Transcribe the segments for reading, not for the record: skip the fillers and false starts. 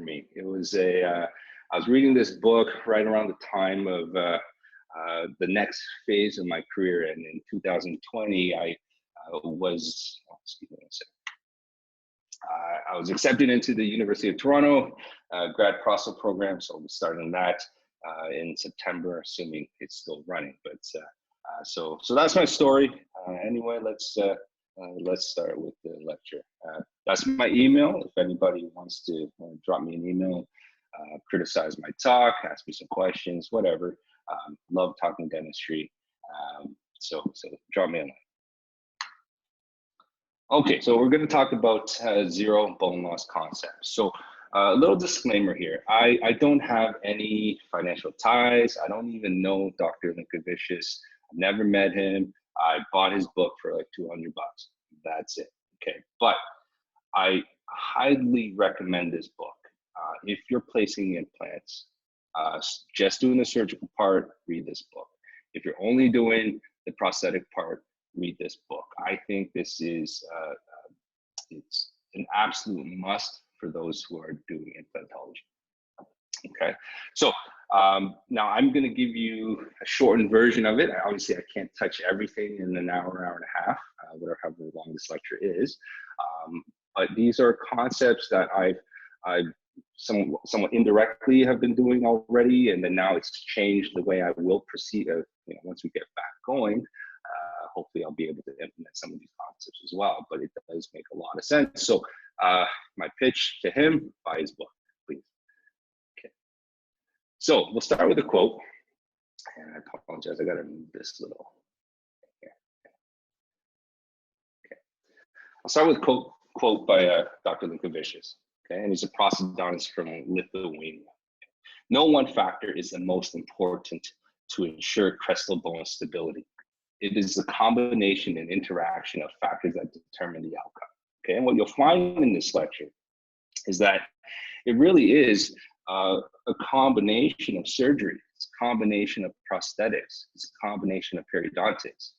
me. It was I was reading this book right around the time of the next phase of my career, and in 2020, I was, excuse me one second. I was accepted into the University of Toronto grad proso program, so we'll start on that in September, assuming it's still running. But so that's my story. Anyway, let's start with the lecture. That's my email. If anybody wants to drop me an email, criticize my talk, ask me some questions, whatever. Love talking dentistry. So drop me a line. Okay, so we're going to talk about zero bone loss concept. So a little disclaimer here. I don't have any financial ties. I don't even know Dr. Linkevicius. I've never met him. I bought his book for like $200. That's it. Okay, but I highly recommend this book. If you're placing implants, just doing the surgical part, read this book. If you're only doing the prosthetic part, read this book. I think this is it's an absolute must for those who are doing implantology. Okay, so now I'm going to give you a shortened version of it. Obviously, I can't touch everything in an hour, hour and a half, however long this lecture is. But these are concepts that I've somewhat indirectly have been doing already, and then now it's changed the way I will proceed. Once we get back going, hopefully I'll be able to implement some of these concepts as well. But it does make a lot of sense. So my pitch to him: buy his book, please. Okay. So we'll start with a quote, and I apologize, I got to move this little. Okay. I'll start with a quote by Dr. Linkevicius. Okay, and he's a prosthodontist from Lithuania. No one factor is the most important to ensure crestal bone stability. It is the combination and interaction of factors that determine the outcome. Okay, and what you'll find in this lecture is that it really is a combination of surgery, it's a combination of prosthetics, it's a combination of periodontics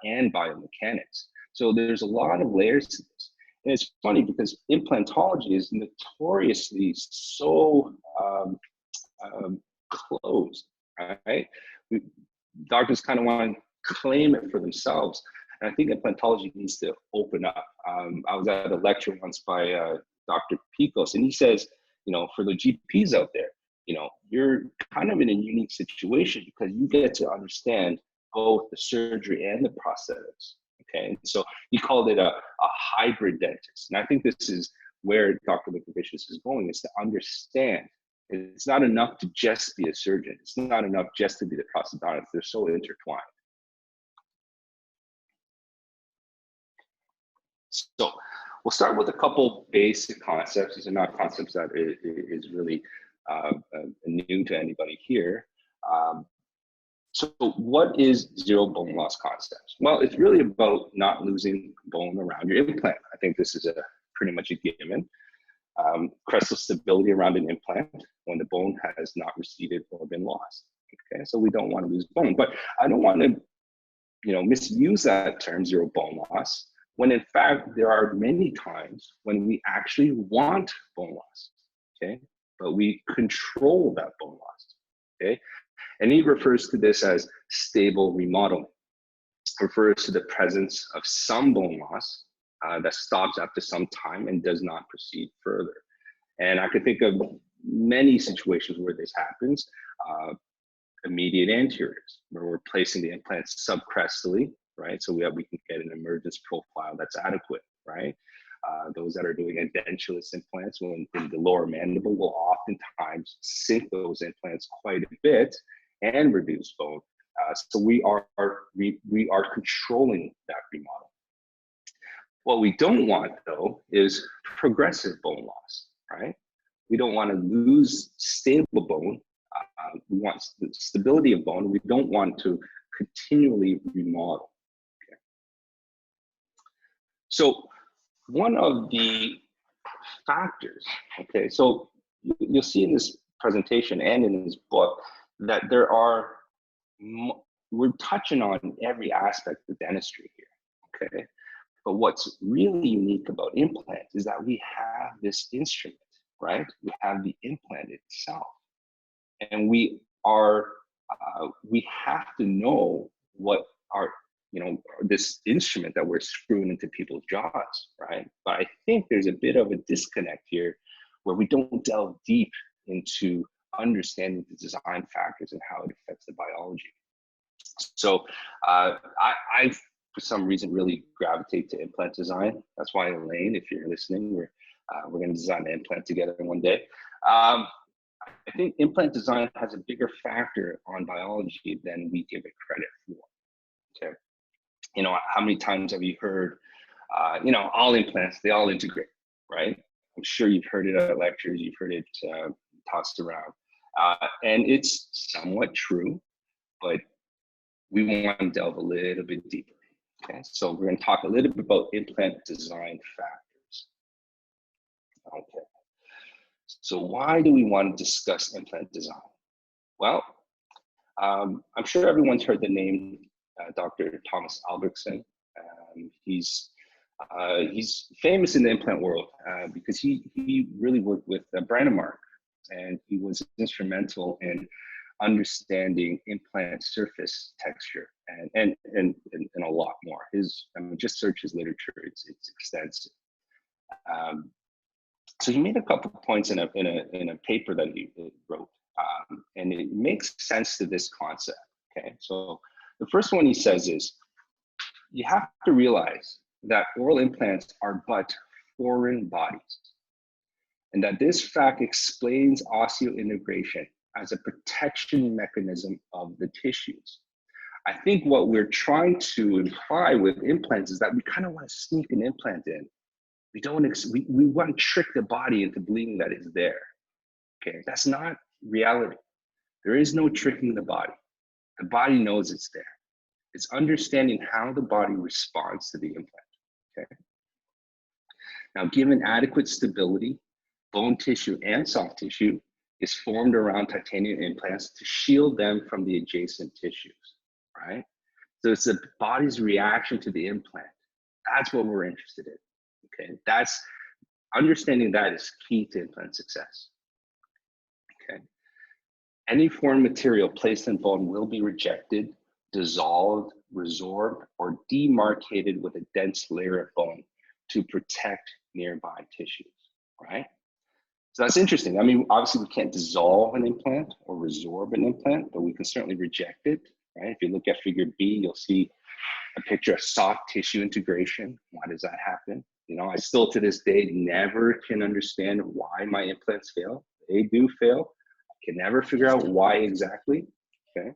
and biomechanics. So there's a lot of layers to this. And it's funny because implantology is notoriously so closed, right? Doctors kind of want to claim it for themselves. And I think implantology needs to open up. I was at a lecture once by Dr. Picos, and he says, for the GPs out there, you're kind of in a unique situation because you get to understand both the surgery and the prosthetics. Okay, and so he called it a hybrid dentist. And I think this is where Dr. Linkevicius is going, is to understand it's not enough to just be a surgeon. It's not enough just to be the prosthodontist. They're so intertwined. So we'll start with a couple basic concepts. These are not concepts that is really new to anybody here. So what is zero bone loss concept? Well, it's really about not losing bone around your implant. I think this is pretty much a given. Crestal stability around an implant when the bone has not receded or been lost. Okay, so we don't want to lose bone, but I don't want to, misuse that term zero bone loss, when in fact there are many times when we actually want bone loss. Okay, but we control that bone loss. Okay. And he refers to this as stable remodeling. Refers to the presence of some bone loss that stops after some time and does not proceed further. And I could think of many situations where this happens. Immediate anteriors, where we're placing the implants subcrestally, right? So we can get an emergence profile that's adequate, right? Those that are doing edentulous implants in the lower mandible will oftentimes sink those implants quite a bit and reduce bone. So we are controlling that remodel. What we don't want, though, is progressive bone loss, right? We don't want to lose stable bone. We want the stability of bone. We don't want to continually remodel. Okay. So one of the factors, okay, so you'll see in this presentation and in this book that we're touching on every aspect of dentistry here, okay? But what's really unique about implants is that we have this instrument, right? We have the implant itself. And we have to know what our, this instrument that we're screwing into people's jaws, right? But I think there's a bit of a disconnect here where we don't delve deep into understanding the design factors and how it affects the biology. So I, for some reason, really gravitate to implant design. That's why, Elaine, if you're listening, we're going to design an implant together one day. I think implant design has a bigger factor on biology than we give it credit for. Okay, how many times have you heard, all implants, they all integrate, right? I'm sure you've heard it at lectures, you've heard it tossed around, and it's somewhat true, but we want to delve a little bit deeper. Okay, so we're going to talk a little bit about implant design factors. Okay. So why do we want to discuss implant design? Well, I'm sure everyone's heard the name Dr. Thomas Albertson. He's famous in the implant world because he really worked with Brandemark, and he was instrumental in understanding implant surface texture and a lot more. Just search his literature; it's extensive. So he made a couple of points in a paper that he wrote, and it makes sense to this concept. Okay, so the first one he says is, you have to realize that oral implants are but foreign bodies, and that this fact explains osseointegration as a protection mechanism of the tissues. I think what we're trying to imply with implants is that we kind of want to sneak an implant in. We want to trick the body into believing that it's there. Okay, that's not reality. There is no tricking the body. The body knows it's there. It's understanding how the body responds to the implant. Okay. Now, given adequate stability, bone tissue and soft tissue is formed around titanium implants to shield them from the adjacent tissues, right? So it's the body's reaction to the implant. That's what we're interested in. Okay, that's understanding that is key to implant success. Okay, any foreign material placed in bone will be rejected, dissolved, resorbed, or demarcated with a dense layer of bone to protect nearby tissues, right? So that's interesting. I mean, obviously we can't dissolve an implant or resorb an implant, but we can certainly reject it, right? If you look at figure B, you'll see a picture of soft tissue integration. Why does that happen? I still to this day never can understand why my implants fail. They do fail. I can never figure out why exactly. Okay.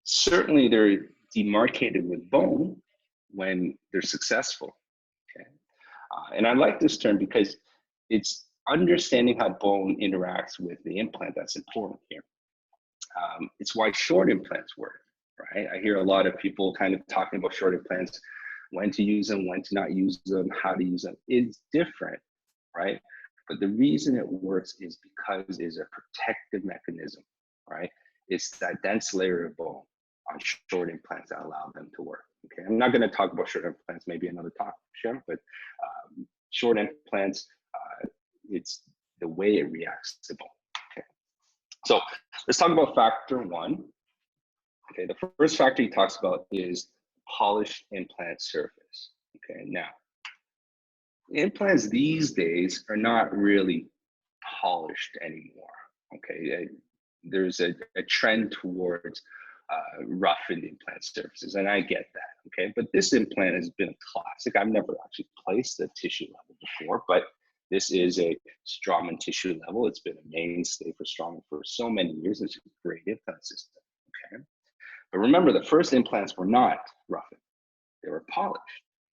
Certainly they're demarcated with bone when they're successful. Okay. And I like this term because it's understanding how bone interacts with the implant that's important here. It's why short implants work, right? I hear a lot of people kind of talking about short implants, when to use them, when to not use them, how to use them. It's different, right? But the reason it works is because it's a protective mechanism, right? It's that dense layer of bone on short implants that allow them to work. Okay, I'm not going to talk about short implants, maybe another talk, Shem, but short implants, it's the way it reacts to bone. Okay, so let's talk about factor one. Okay, the first factor he talks about is polished implant surface. Okay, now implants these days are not really polished anymore. Okay, there's a trend towards roughened implant surfaces, and I get that. Okay, but this implant has been a classic. I've never actually placed a tissue level before, but this is a Straumann tissue level. It's been a mainstay for Straumann for so many years. It's a great implant system. Okay. But remember, the first implants were not roughened, they were polished,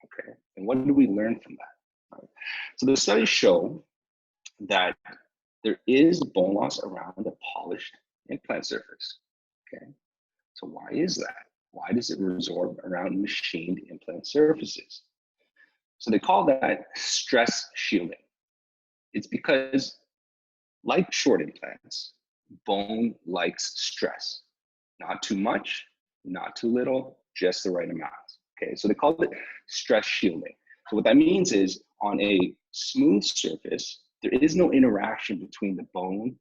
okay? And what do we learn from that? Right. So the studies show that there is bone loss around a polished implant surface, okay? So why is that? Why does it resorb around machined implant surfaces? So they call that stress shielding. It's because, like short implants, bone likes stress. Not too much, not too little, just the right amount. Okay, so they call it stress shielding. So what that means is on a smooth surface, there is no interaction between the bone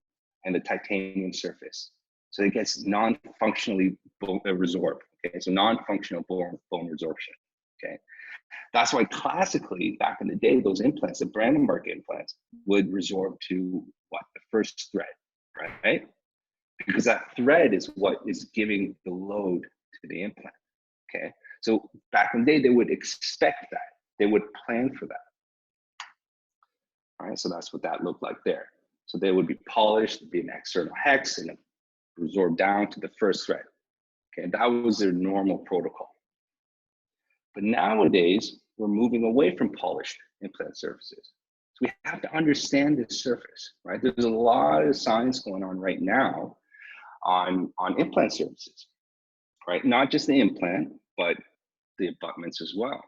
and the titanium surface. So it gets non-functionally resorbed, okay? So non-functional bone resorption, okay? That's why classically, back in the day, those implants, the Brandenburg implants, would resorb to what? The first thread, right? Because that thread is what is giving the load to the implant, okay? So back in the day, they would expect that. They would plan for that. All right, so that's what that looked like there. So they would be polished, there'd be an external hex, and resorb down to the first thread. Okay, that was their normal protocol. But nowadays, we're moving away from polished implant surfaces. So we have to understand this surface, right? There's a lot of science going on right now on implant surfaces, right? Not just the implant, but the abutments as well.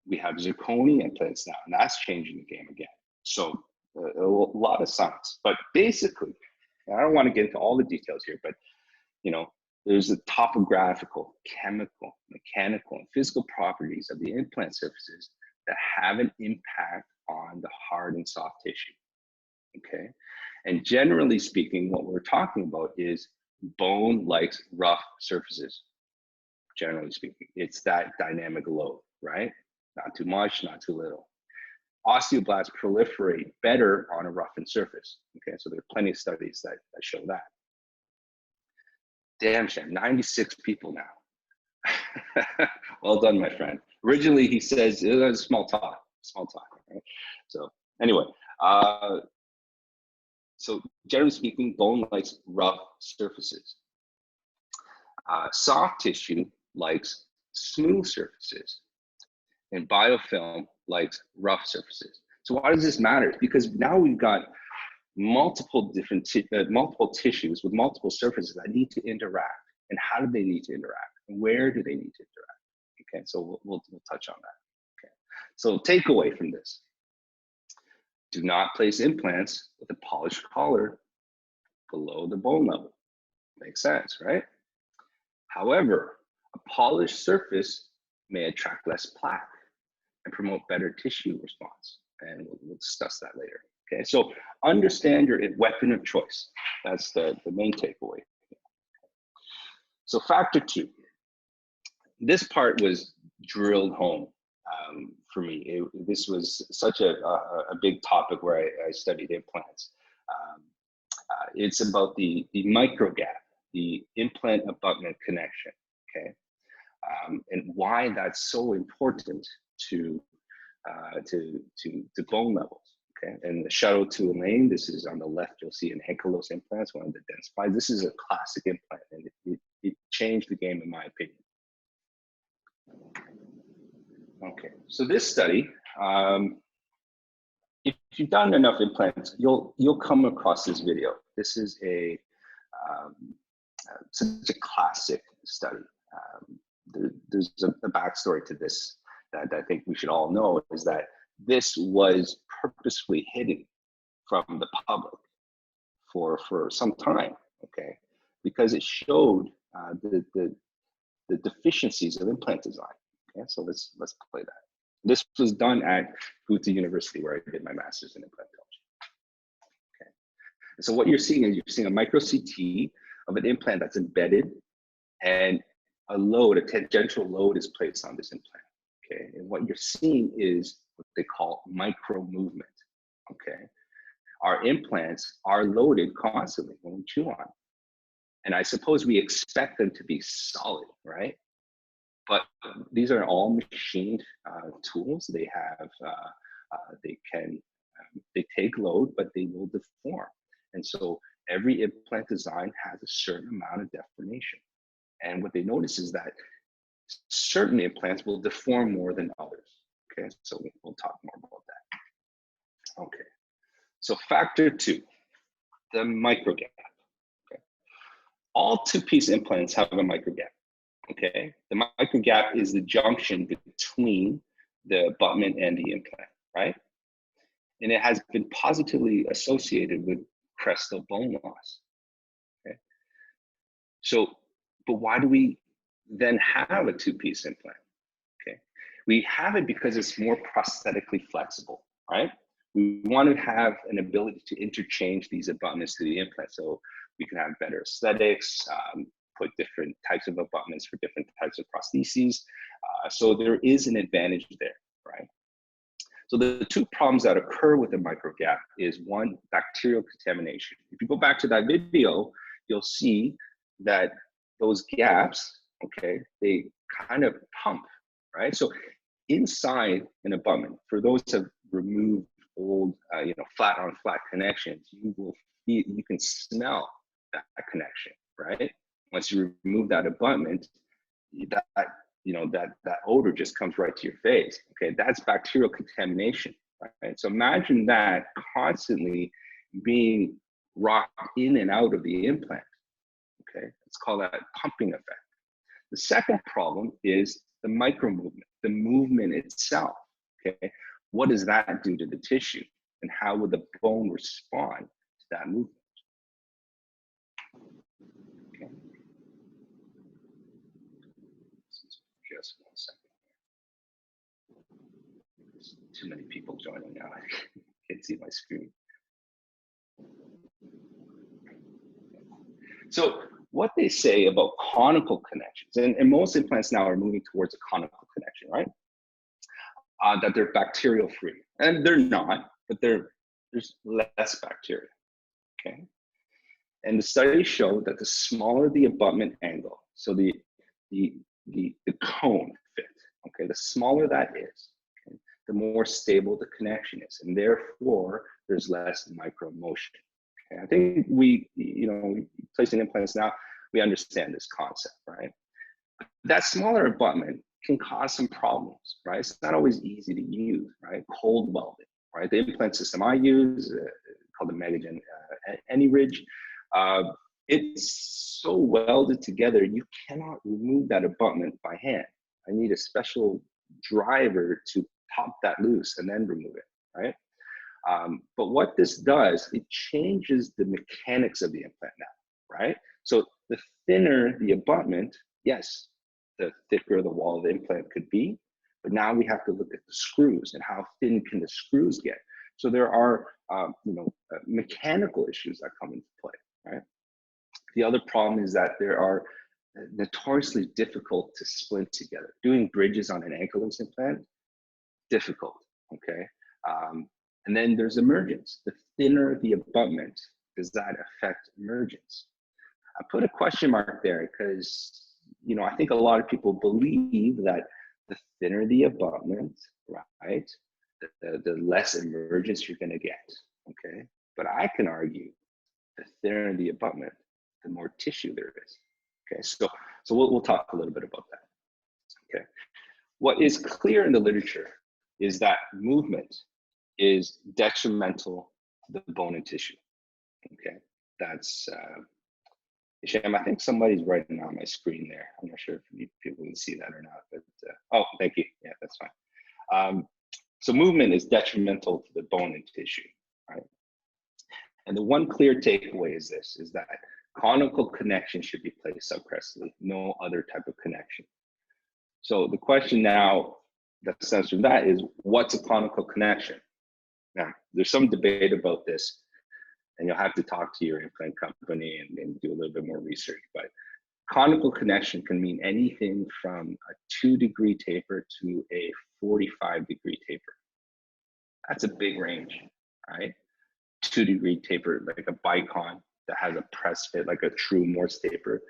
We have zirconia implants now, and that's changing the game again. So a lot of science, but basically, I don't want to get into all the details here, but you know, there's the topographical, chemical, mechanical, and physical properties of the implant surfaces that have an impact on the hard and soft tissue, okay? And generally speaking, what we're talking about is bone likes rough surfaces, generally speaking. It's that dynamic load, right? Not too much, not too little. Osteoblasts proliferate better on a roughened surface, okay? So there are plenty of studies that show that. Damn, Chang, 96 people now. Well done, my friend. Originally, he says, it was small talk, right? So anyway, so generally speaking, bone likes rough surfaces. Soft tissue likes smooth surfaces, and biofilm likes rough surfaces. So why does this matter? Because now we've got multiple different multiple tissues with multiple surfaces that need to interact. And how do they need to interact? And where do they need to interact? Okay, so we'll touch on that. Okay, so takeaway from this: do not place implants with a polished collar below the bone level. Makes sense, right? However, a polished surface may attract less plaque and promote better tissue response, and we'll discuss that later. Okay, so understand your weapon of choice. That's the main takeaway. So factor 2. This part was drilled home for me. This was such a big topic where I studied implants. It's about the microgap, the implant abutment connection, okay? And why that's so important to bone levels. Okay, and the shuttle to Elaine, this is on the left, you'll see an ankylosing implants, one of the dense spines. This is a classic implant, and it changed the game in my opinion. Okay, so this study, if you've done enough implants, you'll come across this video. This is such a classic study. There's a backstory to this that I think we should all know, is that this was purposefully hidden from the public for some time, okay? Because it showed the deficiencies of implant design. Okay, so let's play that. This was done at Goethe University, where I did my master's in implantology. Okay, and so what you're seeing a micro CT of an implant that's embedded, and a load, a tangential load, is placed on this implant. Okay, and what you're seeing is what they call micro movement. Okay, our implants are loaded constantly when we chew on, and I suppose we expect them to be solid, right? But these are all machined tools. They have, they take load, but they will deform. And so every implant design has a certain amount of deformation. And what they notice is that certain implants will deform more than others. Okay, so we'll talk more about that. Okay, so factor 2, the microgap. Okay, all two-piece implants have a microgap. Okay, the microgap is the junction between the abutment and the implant, right? And it has been positively associated with crestal bone loss. Okay, so, but why do we then have a two-piece implant? Okay, we have it because it's more prosthetically flexible, right? We want to have an ability to interchange these abutments to the implant, so we can have better aesthetics, put different types of abutments for different types of prostheses. So there is an advantage there, right? So the two problems that occur with the microgap is one, bacterial contamination. If you go back to that video, you'll see that those gaps, okay, they kind of pump, right? So inside an abutment, for those who have removed old, flat on flat connections, you can smell that connection, right? Once you remove that abutment, that odor just comes right to your face. Okay, that's bacterial contamination, right? So imagine that constantly being rocked in and out of the implant. Okay, let's call that pumping effect. The second problem is the micro movement, the movement itself. Okay, what does that do to the tissue, and how would the bone respond to that movement? Okay. Just 1 second. There's too many people joining now. I can't see my screen. So what they say about conical connections, and most implants now are moving towards a conical connection, right? That they're bacterial free, and they're not, but there's less bacteria, okay? And the studies show that the smaller the abutment angle, so the cone fit, okay, the smaller that is, okay, the more stable the connection is, and therefore there's less micro motion. Okay? I think we placing implants now, we understand this concept, right? That smaller abutment can cause some problems, right? It's not always easy to use, right? Cold welding, right? The implant system I use, called the Megagen AnyRidge, it's so welded together, you cannot remove that abutment by hand. I need a special driver to pop that loose and then remove it, right? But what this does, it changes the mechanics of the implant now, right? So the thinner the abutment, yes, the thicker the wall of the implant could be, but now we have to look at the screws and how thin can the screws get. So there are mechanical issues that come into play, right? The other problem is that there are notoriously difficult to splint together. Doing bridges on an ankylosing implant, difficult, okay? And then there's emergence. The thinner the abutment, does that affect emergence? I put a question mark there because, I think a lot of people believe that the thinner the abutment, right, the less emergence you're gonna get, okay? But I can argue the thinner the abutment, the more tissue there is, okay? So we'll talk a little bit about that, okay? What is clear in the literature is that movement is detrimental to the bone and tissue, okay? That's, Sham, I think somebody's writing on my screen there. I'm not sure if people can see that or not, but, oh, thank you, yeah, that's fine. So movement is detrimental to the bone and tissue, right? And the one clear takeaway is this, is that conical connection should be placed subcrestally, no other type of connection. So the question now that stems from that is, what's a conical connection? Now, there's some debate about this, and you'll have to talk to your implant company and do a little bit more research, but conical connection can mean anything from a 2-degree taper to a 45-degree taper. That's a big range, right? 2-degree taper, like a bicon that has a press fit, like a true Morse taper,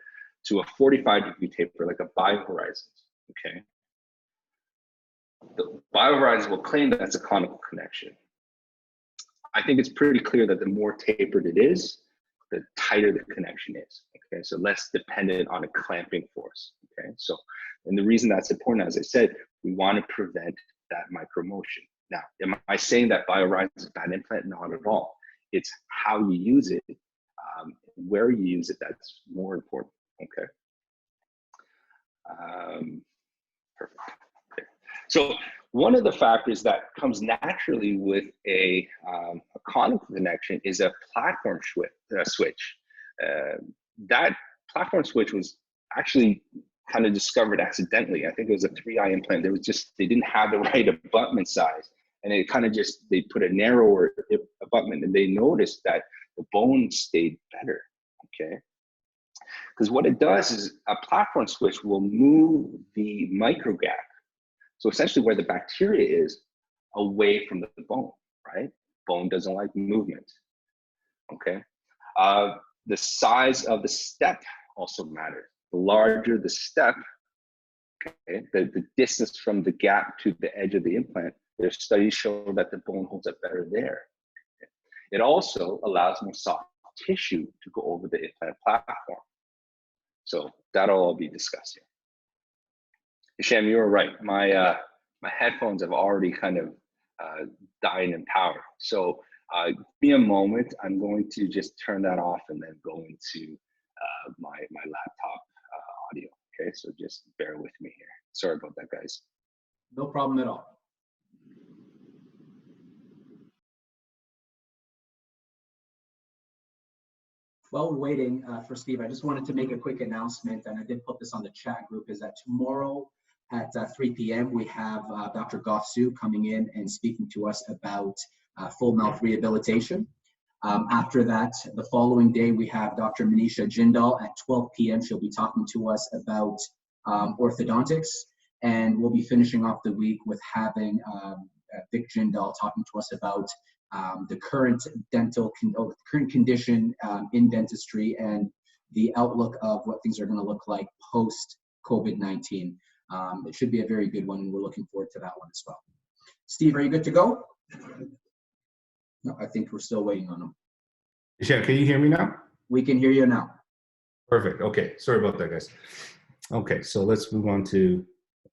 to a 45-degree taper, like a BioHorizons, okay? The BioHorizons will claim that that's a conical connection. I think it's pretty clear that the more tapered it is, the tighter the connection is, okay? So less dependent on a clamping force, okay? So, and the reason that's important, as I said, we want to prevent that micromotion. Now, am I saying that BioHorizons is a bad implant? Not at all. It's how you use it, where you use it, that's more important, okay? Perfect. Okay. So one of the factors that comes naturally with a conical connection is a platform switch. That platform switch was actually kind of discovered accidentally. I think it was a 3i implant. They didn't have the right abutment size, And it kind of just, they put a narrower abutment, and they noticed that the bone stayed better, okay? Because what it does is a platform switch will move the microgap, so essentially where the bacteria is, away from the bone, right? Bone doesn't like movement, okay? The size of the step also matters. The larger the step, okay, the distance from the gap to the edge of the implant, their studies show that the bone holds up better there. It also allows more soft tissue to go over the implant platform. So that'll all be discussed here. Hisham, you were right. My headphones have already kind of died in power. So give me a moment. I'm going to just turn that off and then go into my laptop audio. Okay, so just bear with me here. Sorry about that, guys. No problem at all. While we're waiting for Steve, I just wanted to make a quick announcement, and I did put this on the chat group, is that tomorrow at 3 p.m. we have Dr. Goff-Su coming in and speaking to us about full mouth rehabilitation. After that, the following day, we have Dr. Manisha Jindal at 12 p.m. She'll be talking to us about orthodontics, and we'll be finishing off the week with having Vic Jindal talking to us about the current current condition in dentistry and the outlook of what things are going to look like post COVID-19. It should be a very good one, and we're looking forward to that one as well. Steve, are you good to go? No, I think we're still waiting on him. Yeah, can you hear me now? We can hear you now. Perfect. Okay, sorry about that, guys. Okay, so let's move on to,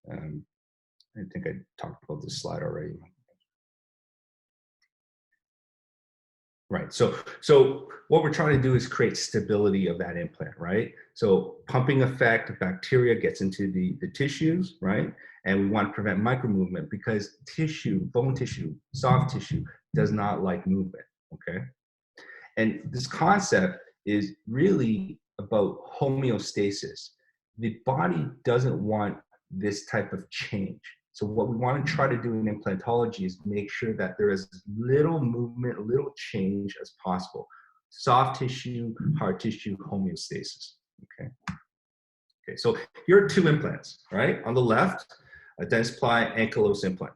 I think I talked about this slide already. Right, so what we're trying to do is create stability of that implant, right? So pumping effect, bacteria gets into the tissues, right? And we want to prevent micromovement because tissue, bone tissue, soft tissue does not like movement, okay? And this concept is really about homeostasis. The body doesn't want this type of change. So what we want to try to do in implantology is make sure that there is little movement, little change as possible. Soft tissue, hard tissue, homeostasis, okay? Okay, so here are two implants, right? On the left, a Dentsply ankylosing implant.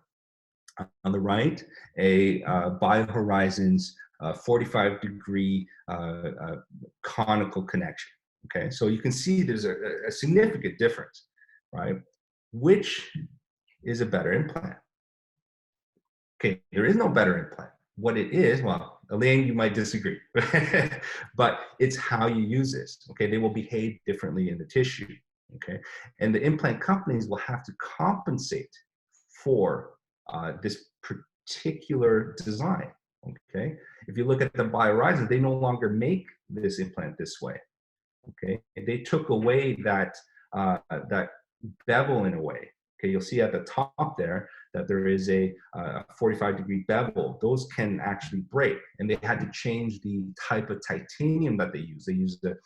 On the right, a BioHorizons 45-degree conical connection, okay? So you can see there's a significant difference, right? Which is a better implant? Okay, there is no better implant. What it is, well, Elaine, you might disagree, but it's how you use this, okay? They will behave differently in the tissue, okay? And the implant companies will have to compensate for this particular design, okay? If you look at the BioHorizons, they no longer make this implant this way, okay? And they took away that, that bevel in a way. Okay, you'll see at the top there that there is a 45-degree bevel. Those can actually break, and they had to change the type of titanium that they use. They use the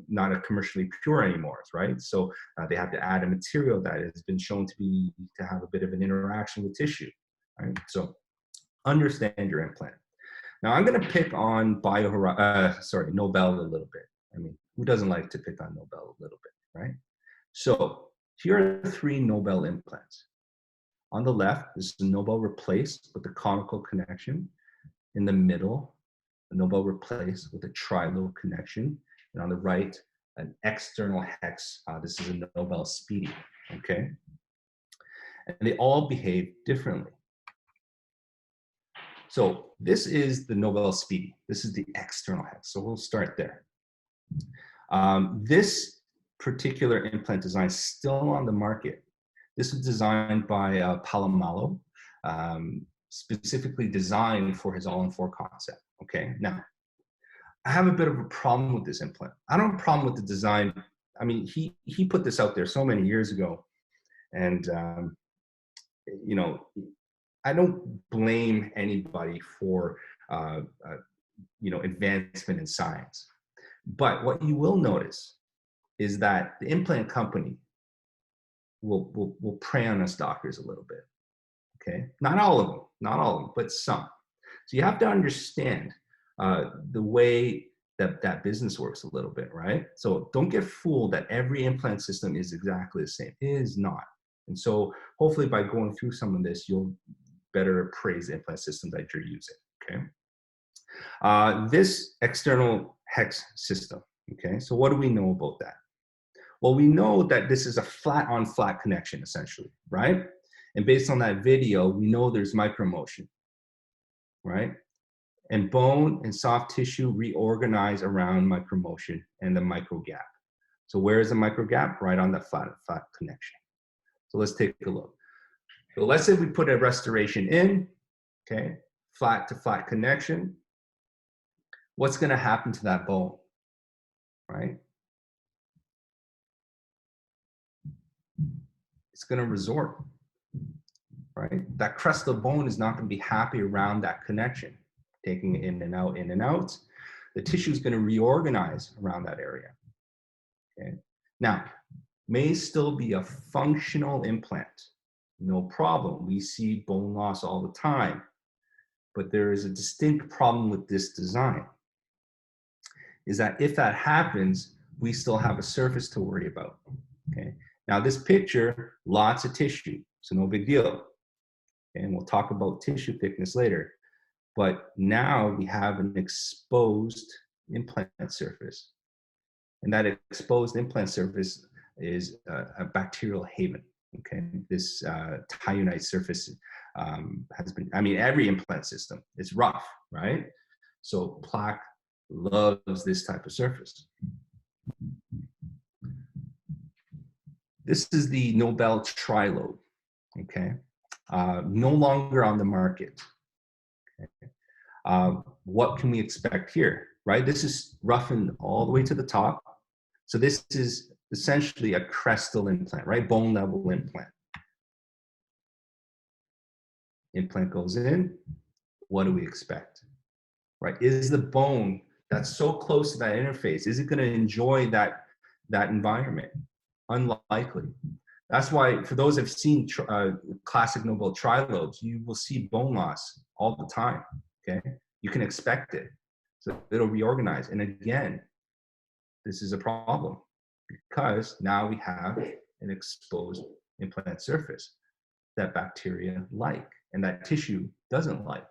not a commercially pure anymore, right? So they have to add a material that has been shown to have a bit of an interaction with tissue, right? So understand your implant. Now I'm going to pick on Nobel a little bit. I mean, who doesn't like to pick on Nobel a little bit, right? So here are three Nobel implants. On the left, this is the Nobel replaced with the conical connection. In the middle, the Nobel replaced with a trilobe connection. And on the right, an external hex. This is a Nobel Speedy, okay? And they all behave differently. So this is the Nobel Speedy. This is the external hex. So we'll start there. This particular implant design is still on the market. This was designed by Palomalo, specifically designed for his all-in-4 concept, okay? Now, I have a bit of a problem with this implant. I don't have a problem with the design. I mean, he put this out there so many years ago, and you know, I don't blame anybody for you know, advancement in science. But what you will notice is that the implant company will prey on us doctors a little bit, okay? Not all of them, not all of them, but some. So you have to understand the way that business works a little bit, right? So don't get fooled that every implant system is exactly the same. It is not. And so hopefully by going through some of this, you'll better appraise the implant system that you're using, okay? This external hex system, okay? So what do we know about that? Well, we know that this is a flat-on-flat connection, essentially, right? And based on that video, we know there's micromotion, right? And bone and soft tissue reorganize around micromotion and the micro gap. So where is the micro gap? Right on that flat connection. So let's take a look. So let's say we put a restoration in, okay, flat to flat connection. What's going to happen to that bone, right? It's going to resort, right? That crest of bone is not going to be happy around that connection, taking it in and out, in and out. The tissue is going to reorganize around that area, okay? Now, may still be a functional implant, no problem. We see bone loss all the time, but there is a distinct problem with this design, is that if that happens, we still have a surface to worry about, okay? Now this picture, lots of tissue, so no big deal. And we'll talk about tissue thickness later. But now we have an exposed implant surface. And that exposed implant surface is a bacterial haven, okay? This thionite surface has been, I mean, every implant system, it's rough, right? So plaque loves this type of surface. This is the Nobel Trilobe, okay? No longer on the market. Okay. What can we expect here, right? This is roughened all the way to the top. So this is essentially a crestal implant, right? Bone level implant. Implant goes in, what do we expect, right? Is the bone that's so close to that interface, is it gonna enjoy that environment? Unlikely. That's why, for those who've seen classic Nobel trilobes, you will see bone loss all the time, okay? You can expect it. So it'll reorganize. And again, this is a problem because now we have an exposed implant surface that bacteria like and that tissue doesn't like.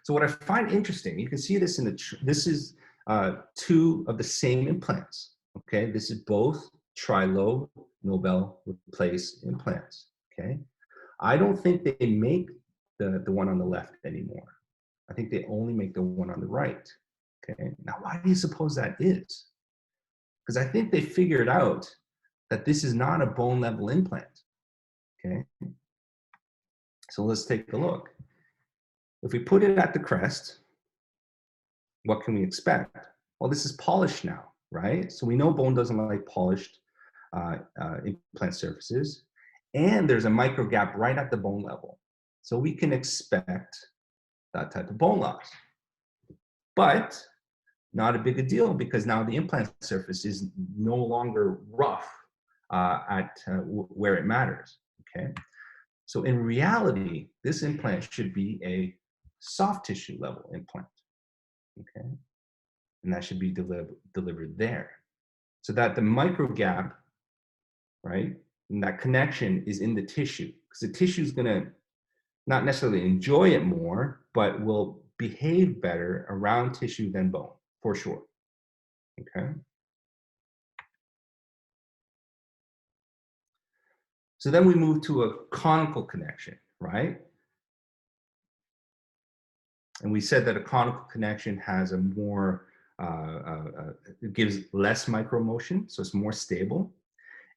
So what I find interesting, you can see this in this is two of the same implants, okay? This is both Trilobe Nobel replace implants, okay? I don't think they make the one on the left anymore. I think they only make the one on the right, okay? Now, why do you suppose that is? Because I think they figured out that this is not a bone level implant, okay? So let's take a look. If we put it at the crest, what can we expect? Well, this is polished now, right? So we know bone doesn't like polished implant surfaces, and there's a micro gap right at the bone level. So we can expect that type of bone loss. But not a big a deal because now the implant surface is no longer rough where it matters, okay? So in reality, this implant should be a soft tissue level implant, okay? And that should be delivered there. So that the micro gap, right, and that connection is in the tissue, because the tissue is gonna not necessarily enjoy it more, but will behave better around tissue than bone, for sure, okay? So then we move to a conical connection, right? And we said that a conical connection has a more, it gives less micromotion, so it's more stable.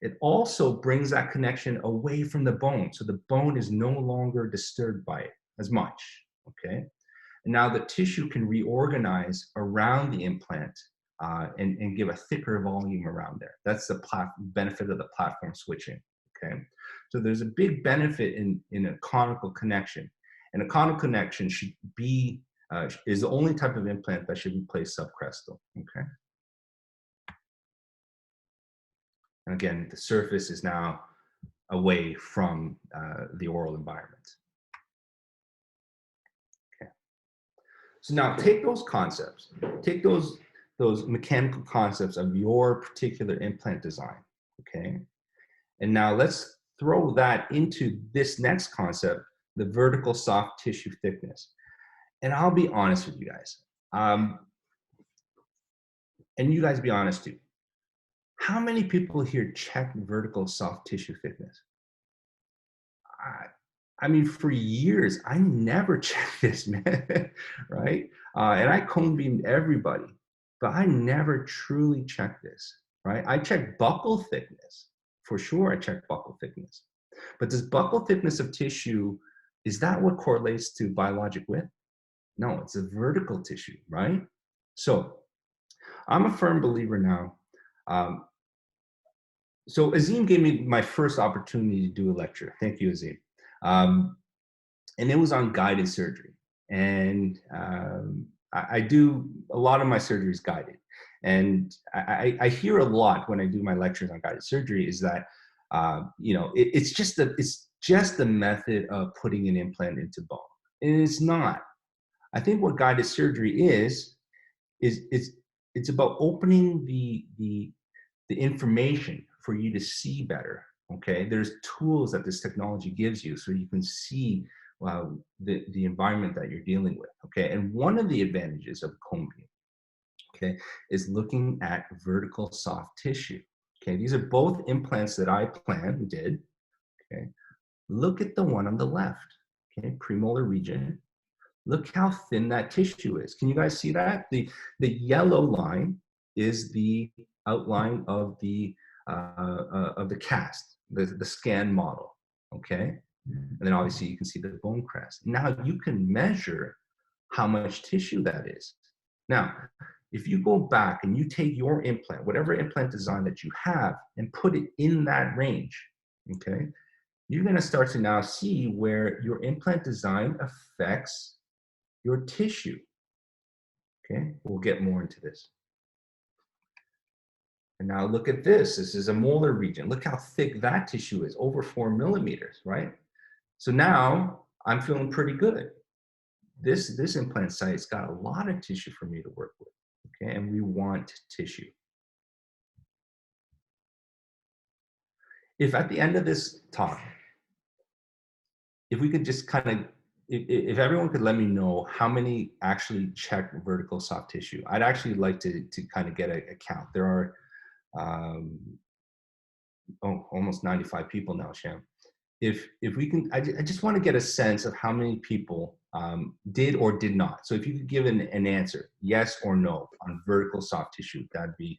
It also brings that connection away from the bone, so the bone is no longer disturbed by it as much, okay? And now the tissue can reorganize around the implant and give a thicker volume around there. That's the benefit of the platform switching, okay? So there's a big benefit in a conical connection. And a conical connection should be, is the only type of implant that should replace subcrestal, okay? And again, the surface is now away from the oral environment. Okay. So now take those concepts, take those mechanical concepts of your particular implant design, okay? And now let's throw that into this next concept, the vertical soft tissue thickness. And I'll be honest with you guys, and you guys be honest too. How many people here check vertical soft tissue thickness? I mean, for years, I never checked this, man, right? And I cone beamed everybody, but I never truly checked this, right? I check buccal thickness, for sure I check buccal thickness. But does buccal thickness of tissue, is that what correlates to biologic width? No, it's a vertical tissue, right? So I'm a firm believer now. So Azim gave me my first opportunity to do a lecture. Thank you, Azim. And it was on guided surgery. And I do a lot of my surgeries guided. And I hear a lot when I do my lectures on guided surgery is that, you know, it's just the method of putting an implant into bone. And it's not. I think what guided surgery is it's about opening the information for you to see better. Okay, there's tools that this technology gives you so you can see the environment that you're dealing with. Okay, and one of the advantages of cone beam, okay, is looking at vertical soft tissue. Okay, these are both implants that I did. Okay, look at the one on the left. Okay, premolar region. Look how thin that tissue is. Can you guys see that? The yellow line is the outline of the cast, the scan model, okay? And then obviously you can see the bone crest. Now you can measure how much tissue that is. Now, if you go back and you take your implant, whatever implant design that you have, and put it in that range, okay? You're gonna start to now see where your implant design affects your tissue, okay? We'll get more into this. And now look at this. This is a molar region. Look how thick that tissue is, over 4 millimeters, right? So now I'm feeling pretty good. This implant site's got a lot of tissue for me to work with, okay? And we want tissue. If at the end of this talk, if we could just kind of, if everyone could let me know how many actually check vertical soft tissue, I'd actually like to kind of get a count. There are almost 95 people now, Sham. If we can, I just want to get a sense of how many people did or did not. So if you could give an answer, yes or no, on vertical soft tissue, that'd be,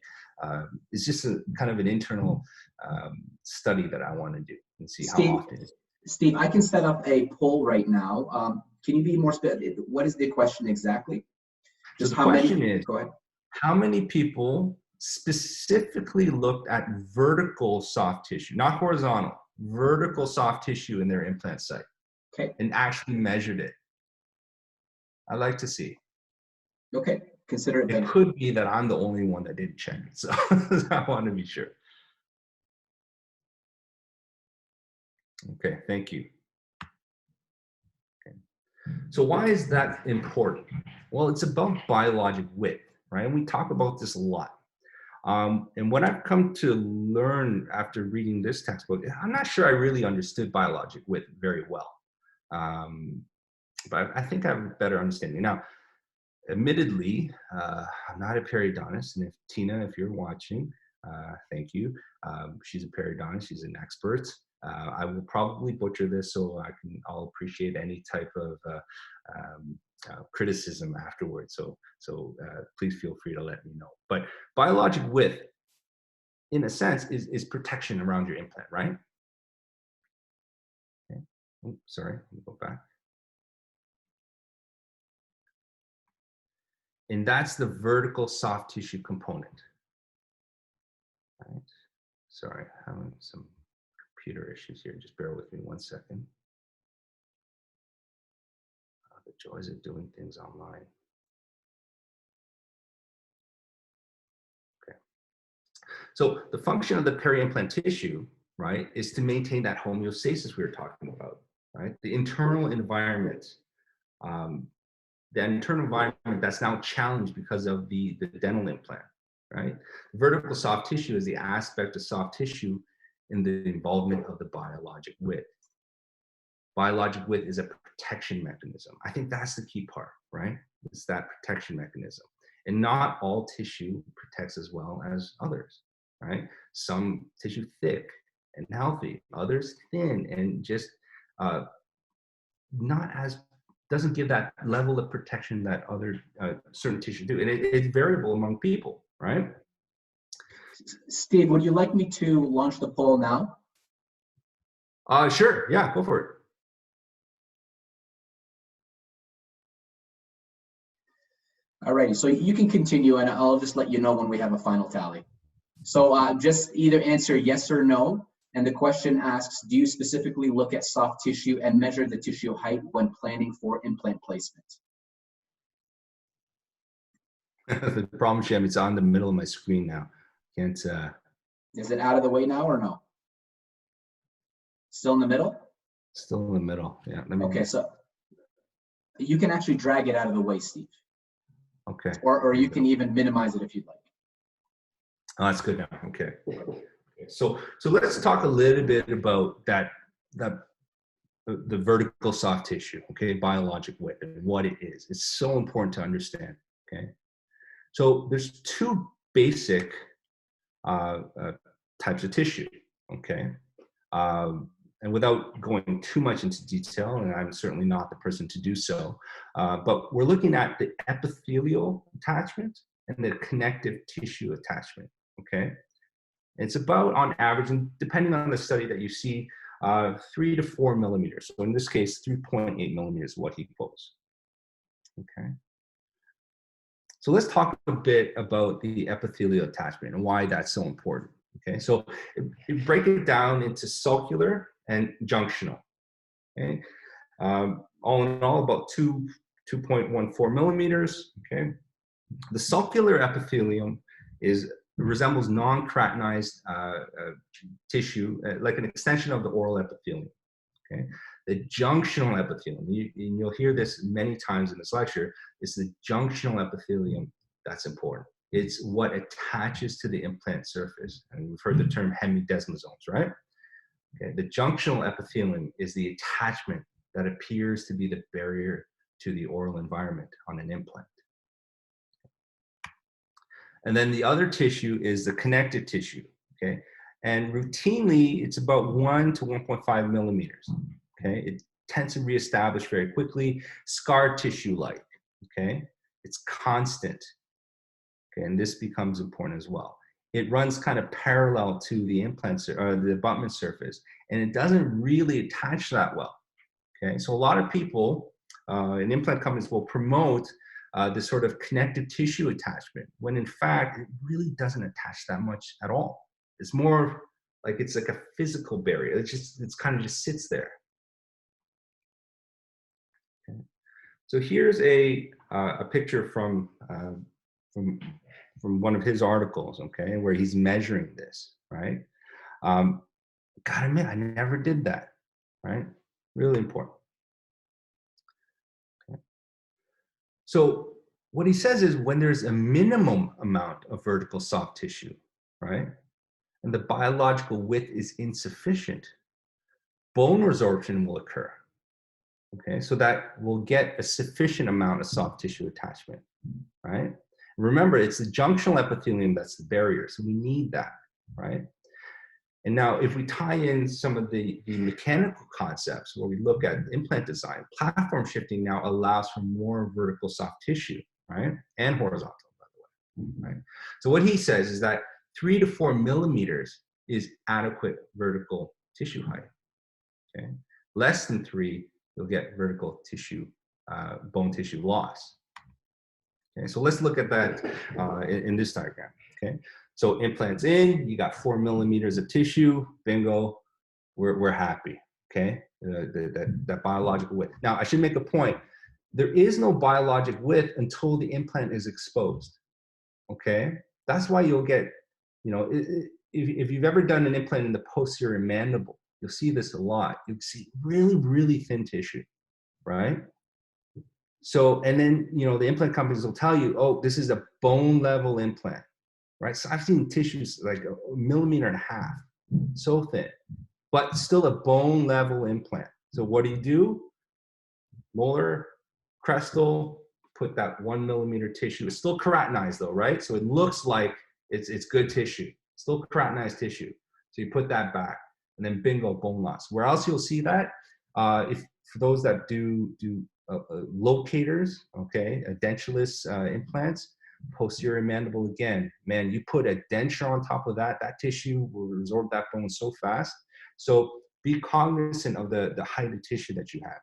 it's just a kind of an internal study that I want to do and see how often. Steve, I can set up a poll right now. Can you be more specific? What is the question exactly? Just so the question is, go ahead. How many people specifically looked at vertical soft tissue, not horizontal, vertical soft tissue in their implant site, okay, and actually measured it? I'd like to see. Okay, consider it. It could be that I'm the only one that didn't check it, so I want to be sure. Okay, thank you. Okay. So why is that important? Well, it's about biologic width, right? And we talk about this a lot. And what I've come to learn after reading this textbook, I'm not sure I really understood biologic width very well. But I think I have a better understanding. Now, admittedly, I'm not a periodontist, and if Tina, if you're watching, thank you. She's a periodontist, she's an expert. I will probably butcher this, so I'll appreciate any type of criticism afterwards. So please feel free to let me know. But biologic width, in a sense, is protection around your implant, right? Okay. Oh, sorry, let me go back. And that's the vertical soft tissue component. Right. Sorry, having some computer issues here. Just bear with me 1 second. The joys of doing things online. Okay. So the function of the peri-implant tissue right, is to maintain that homeostasis we were talking about, right? The internal environment, that's now challenged because of the dental implant, right? Vertical soft tissue is the aspect of soft tissue in the involvement of the biologic width. Biologic width is a protection mechanism. I think that's the key part, right? It's that protection mechanism. And not all tissue protects as well as others, right? Some tissue thick and healthy, others thin and just doesn't give that level of protection that other certain tissue do. And it's variable among people, right? Steve, would you like me to launch the poll now? Sure, yeah, go for it. Alrighty, so you can continue and I'll just let you know when we have a final tally. So just either answer yes or no. And the question asks, do you specifically look at soft tissue and measure the tissue height when planning for implant placement? The problem, Shem, it's on the middle of my screen now. Can't. Is it out of the way now or no? Still in the middle? Still in the middle, yeah. Okay, so you can actually drag it out of the way, Steve. Okay. Or you can even minimize it if you'd like. Oh, that's good now. Okay. So let's talk a little bit about the vertical soft tissue, okay, biologic width and what it is. It's so important to understand, okay? So there's two basic types of tissue, okay? And without going too much into detail, and I'm certainly not the person to do so, but we're looking at the epithelial attachment and the connective tissue attachment, okay? It's about, on average, and depending on the study that you see, 3 to 4 millimeters. So in this case, 3.8 millimeters is what he quotes, okay? So let's talk a bit about the epithelial attachment and why that's so important, okay? So break it down into sulcular and junctional, okay? All in all, about 2.14 millimeters, okay? The sulcular epithelium resembles non-keratinized tissue, like an extension of the oral epithelium, okay? The junctional epithelium, and you'll hear this many times in this lecture, is the junctional epithelium that's important. It's what attaches to the implant surface. And we've heard the term hemidesmosomes, right? Okay, the junctional epithelium is the attachment that appears to be the barrier to the oral environment on an implant. And then the other tissue is the connective tissue, okay? And routinely, it's about 1 to 1.5 millimeters, okay? It tends to reestablish very quickly, scar tissue-like, okay? It's constant, okay? And this becomes important as well. It runs kind of parallel to the implant or the abutment surface, and it doesn't really attach that well, okay? So a lot of people in implant companies will promote this sort of connective tissue attachment, when in fact, it really doesn't attach that much at all. It's more like it's like a physical barrier. It's kind of just sits there. Okay. So here's a picture from one of his articles, okay, where he's measuring this, right? Gotta admit, I never did that, right? Really important. Okay. So what he says is when there's a minimum amount of vertical soft tissue, right, and the biological width is insufficient, bone resorption will occur, okay? So that will get a sufficient amount of soft tissue attachment, right? Remember, it's the junctional epithelium that's the barrier, so we need that, right? And now if we tie in some of the mechanical concepts where we look at implant design, platform shifting now allows for more vertical soft tissue, right? And horizontal, by the way, right? So what he says is that 3 to 4 millimeters is adequate vertical tissue height, okay? Less than 3, you'll get vertical tissue, bone tissue loss. Okay, so let's look at that in this diagram, okay? So implants in, you got 4 millimeters of tissue, bingo, we're happy, okay? That biological width. Now, I should make a point. There is no biologic width until the implant is exposed, okay? That's why you'll get, you know, if you've ever done an implant in the posterior mandible, you'll see this a lot. You'll see really, really thin tissue, right? So, and then, you know, the implant companies will tell you, oh, this is a bone level implant, right? So I've seen tissues like 1.5 millimeters, so thin, but still a bone level implant. So what do? Molar, crestal, put that 1 millimeter tissue. It's still keratinized though, right? So it looks like it's good tissue, still keratinized tissue. So you put that back, and then bingo, bone loss. Where else you'll see that? If for those that do locators, okay, edentulous implants, posterior mandible again, man, you put a denture on top of that, that tissue will resorb that bone so fast. So be cognizant of the height of tissue that you have.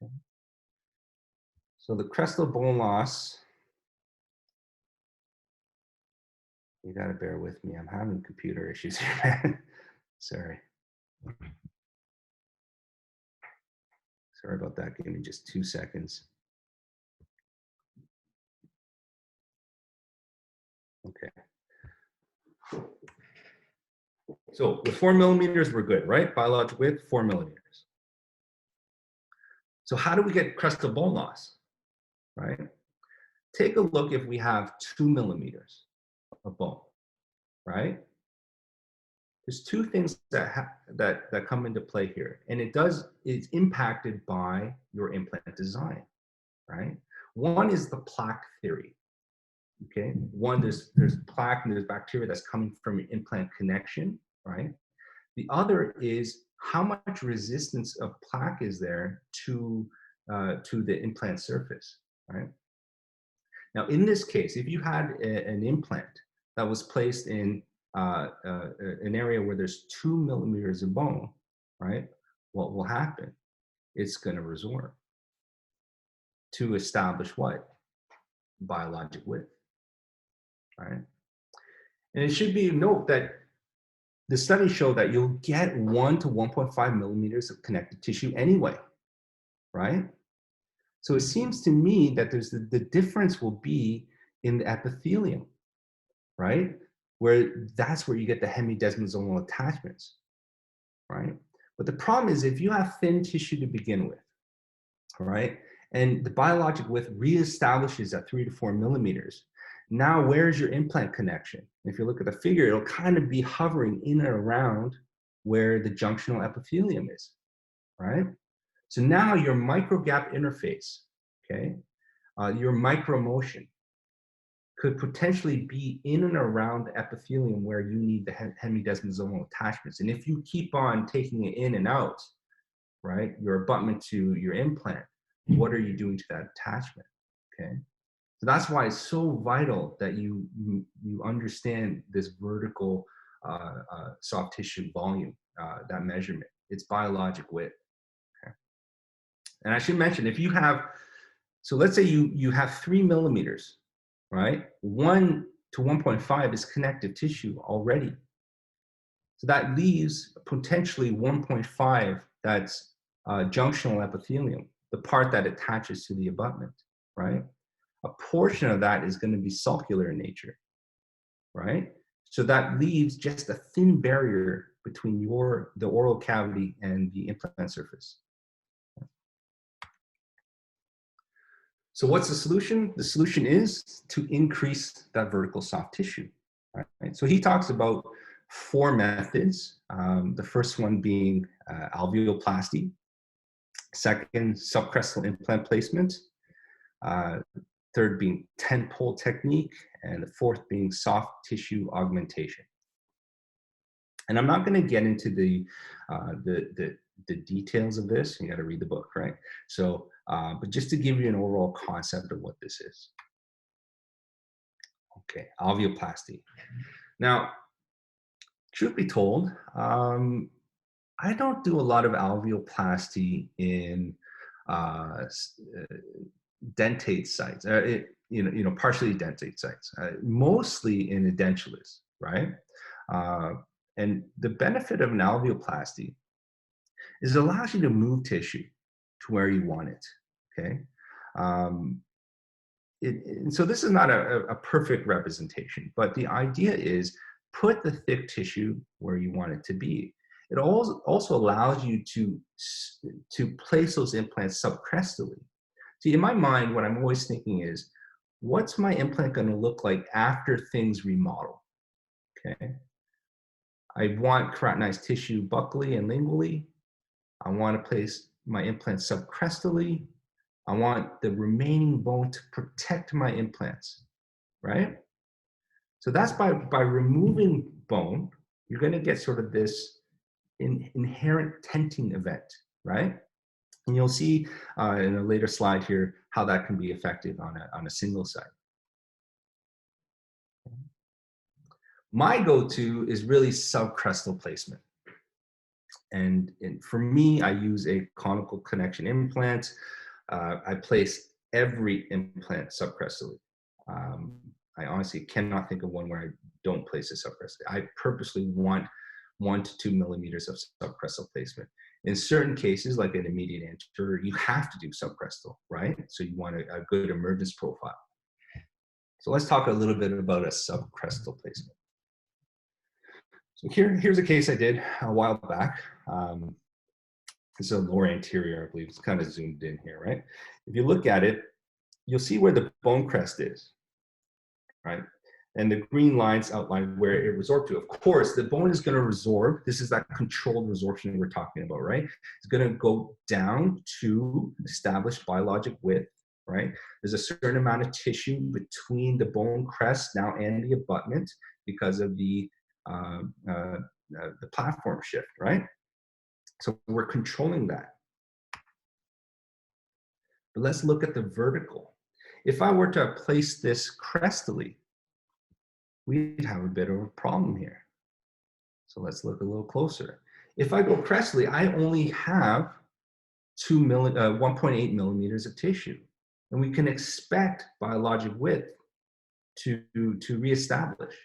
Okay. So the crestal bone loss, you gotta bear with me. I'm having computer issues here, man. Sorry. Sorry about that. Give me just 2 seconds. Okay. So with 4 millimeters, we're good, right? Biologic width, 4 millimeters. So how do we get crestal bone loss, right? Take a look if we have 2 millimeters of bone, right? There's two things that come into play here, and it's impacted by your implant design, right? One is the plaque theory. Okay, one, there's plaque and there's bacteria that's coming from your implant connection, right? The other is how much resistance of plaque is there to the implant surface, right? Now, in this case, if you had an implant that was placed in an area where there's 2 millimeters of bone, right? What will happen? It's going to resorb to establish what? Biologic width. Right? And it should be note that the studies show that you'll get 1 to 1.5 millimeters of connective tissue anyway, right? So it seems to me that there's the difference will be in the epithelium, right? That's where you get the hemidesmosomal attachments, right? But the problem is if you have thin tissue to begin with, all right, and the biologic width reestablishes at 3 to 4 millimeters, now where's your implant connection? If you look at the figure, it'll kind of be hovering in and around where the junctional epithelium is, right? So now your microgap interface, okay, your micromotion could potentially be in and around the epithelium where you need the hemidesmosomal attachments. And if you keep on taking it in and out, right, your abutment to your implant, what are you doing to that attachment, okay? So that's why it's so vital that you understand this vertical soft tissue volume, that measurement. It's biologic width. Okay? And I should mention, if you have, so let's say you have 3 millimeters, right? 1 to 1.5 is connective tissue already. So that leaves potentially 1.5 that's junctional epithelium, the part that attaches to the abutment, right? A portion of that is going to be sulcular in nature, right? So that leaves just a thin barrier between the oral cavity and the implant surface. So what's the solution? The solution is to increase that vertical soft tissue, right? So he talks about 4 methods. The first one being alveoloplasty, second, subcrestal implant placement, third being 10-pole technique, and the fourth being soft tissue augmentation. And I'm not going to get into the details of this. You got to read the book, right? So, but just to give you an overall concept of what this is. Okay, alveoloplasty. Now, truth be told, I don't do a lot of alveoloplasty in dentate sites, partially dentate sites, mostly in edentulous, right? And the benefit of an alveoloplasty is it allows you to move tissue to where you want it, okay? And so this is not a perfect representation, but the idea is put the thick tissue where you want it to be. It also allows you to place those implants subcrestally. See, in my mind, what I'm always thinking is, what's my implant going to look like after things remodel? Okay. I want keratinized tissue buccally and lingually. I want to place my implant subcrestally. I want the remaining bone to protect my implants, right? So that's by removing bone, you're going to get sort of this inherent tenting event, right? And you'll see in a later slide here how that can be effective on a single site. My go-to is really subcrestal placement. And for me, I use a conical connection implant. I place every implant subcrestally. I honestly cannot think of one where I don't place it subcrestally. I purposely want 1 to 2 millimeters of subcrestal placement. In certain cases, like an immediate anterior, you have to do subcrestal, right? So you want a good emergence profile. So let's talk a little bit about a subcrestal placement. So here's a case I did a while back. This is a lower anterior, I believe. It's kind of zoomed in here, right? If you look at it, you'll see where the bone crest is, right? And the green lines outline where it resorbed to. Of course, the bone is going to resorb. This is that controlled resorption we're talking about, right? It's going to go down to established biologic width, right? There's a certain amount of tissue between the bone crest now and the abutment because of the platform shift, right? So we're controlling that. But let's look at the vertical. If I were to place this crestally, we'd have a bit of a problem here. So let's look a little closer. If I go crestally, I only have 1.8 millimeters of tissue. And we can expect biologic width to reestablish,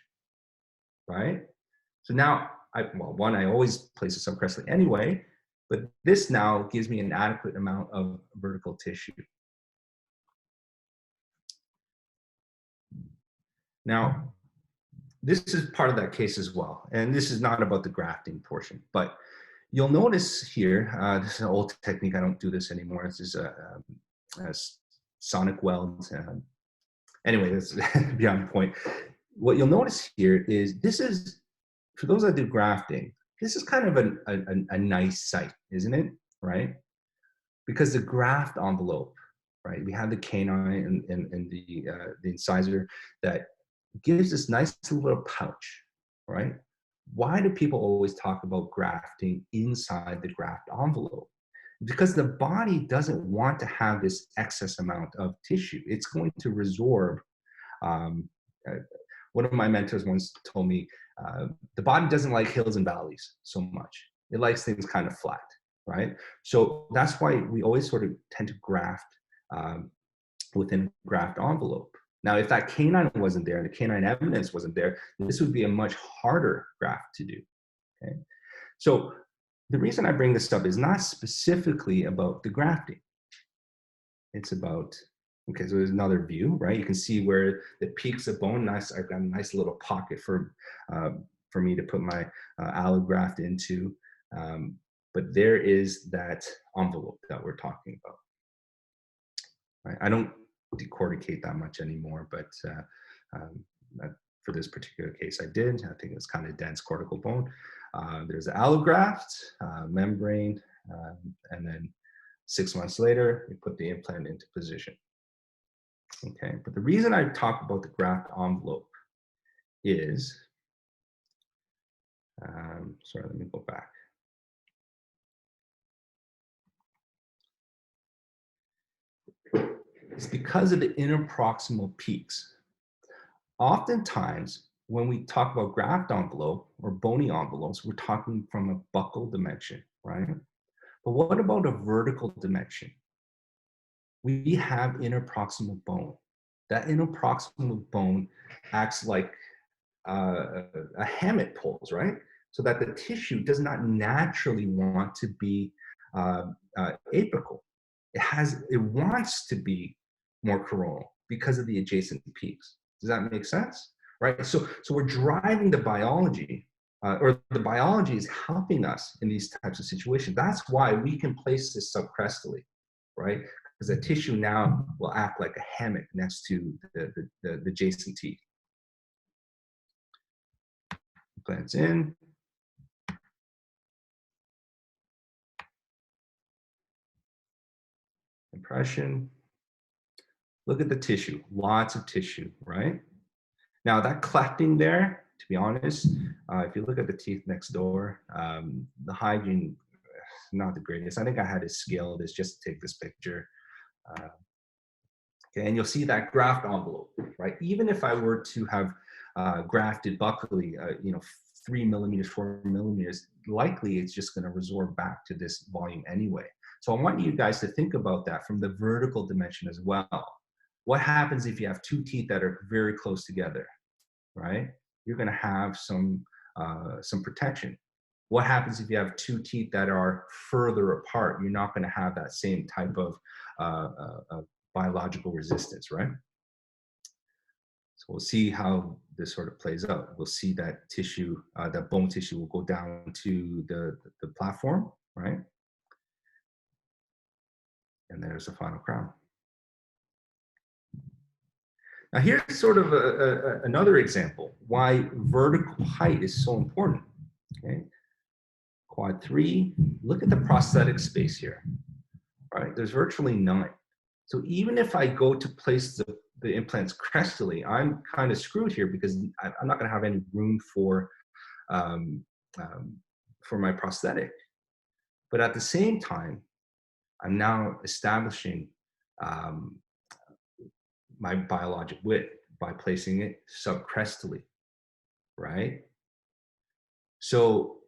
right? So now, well, I always place it subcrestally anyway, but this now gives me an adequate amount of vertical tissue. Now, this is part of that case as well. And this is not about the grafting portion, but you'll notice here, this is an old technique. I don't do this anymore. This is a sonic weld. Anyway, that's beyond the point. What you'll notice here is this is, for those that do grafting, this is kind of a nice site, isn't it? Right? Because the graft envelope, right? We have the canine and the incisor that gives this nice little pouch, right? Why do people always talk about grafting inside the graft envelope? Because the body doesn't want to have this excess amount of tissue. It's going to resorb. One of my mentors once told me, the body doesn't like hills and valleys so much. It likes things kind of flat, right? So that's why we always sort of tend to graft within a graft envelope. Now, if that canine wasn't there and the canine evidence wasn't there, this would be a much harder graft to do, okay? So the reason I bring this up is not specifically about the grafting. It's about, okay, so there's another view, right? You can see where the peaks of bone, I've got a nice little pocket for me to put my allograft into. But there is that envelope that we're talking about, right? I don't decorticate that much anymore, but for this particular case I did. I think it's kind of dense cortical bone. There's the allograft, membrane, and then 6 months later, we put the implant into position. Okay, but the reason I talk about the graft envelope is, sorry, let me go back. It's because of the interproximal peaks. Oftentimes, when we talk about graft envelope or bony envelopes, we're talking from a buccal dimension, right? But what about a vertical dimension? We have interproximal bone. That interproximal bone acts like a hammock poles, right? So that the tissue does not naturally want to be apical. It wants to be more coronal because of the adjacent peaks. Does that make sense? right? So we're driving the biology, or the biology is helping us in these types of situations. That's why we can place this subcrestally, right? Because the tissue now will act like a hammock next to the adjacent teeth. Implants in. Impression. Look at the tissue, lots of tissue, right? Now that clefting there, to be honest, if you look at the teeth next door, the hygiene, not the greatest. I think I had to scale this just to take this picture. Okay, and you'll see that graft envelope, right? Even if I were to have grafted buccally, 3 millimeters, 4 millimeters, likely it's just gonna resorb back to this volume anyway. So I want you guys to think about that from the vertical dimension as well. What happens if you have two teeth that are very close together, right? You're gonna have some protection. What happens if you have two teeth that are further apart? You're not gonna have that same type of biological resistance, right? So we'll see how this sort of plays out. We'll see that tissue, that bone tissue will go down to the platform, right? And there's the final crown. Now here's sort of another example why vertical height is so important, okay? Quad 3, look at the prosthetic space here, right? There's virtually none. So even if I go to place the implants crestally, I'm kind of screwed here because I'm not gonna have any room for my prosthetic. But at the same time, I'm now establishing my biologic width by placing it subcrestally, right? So,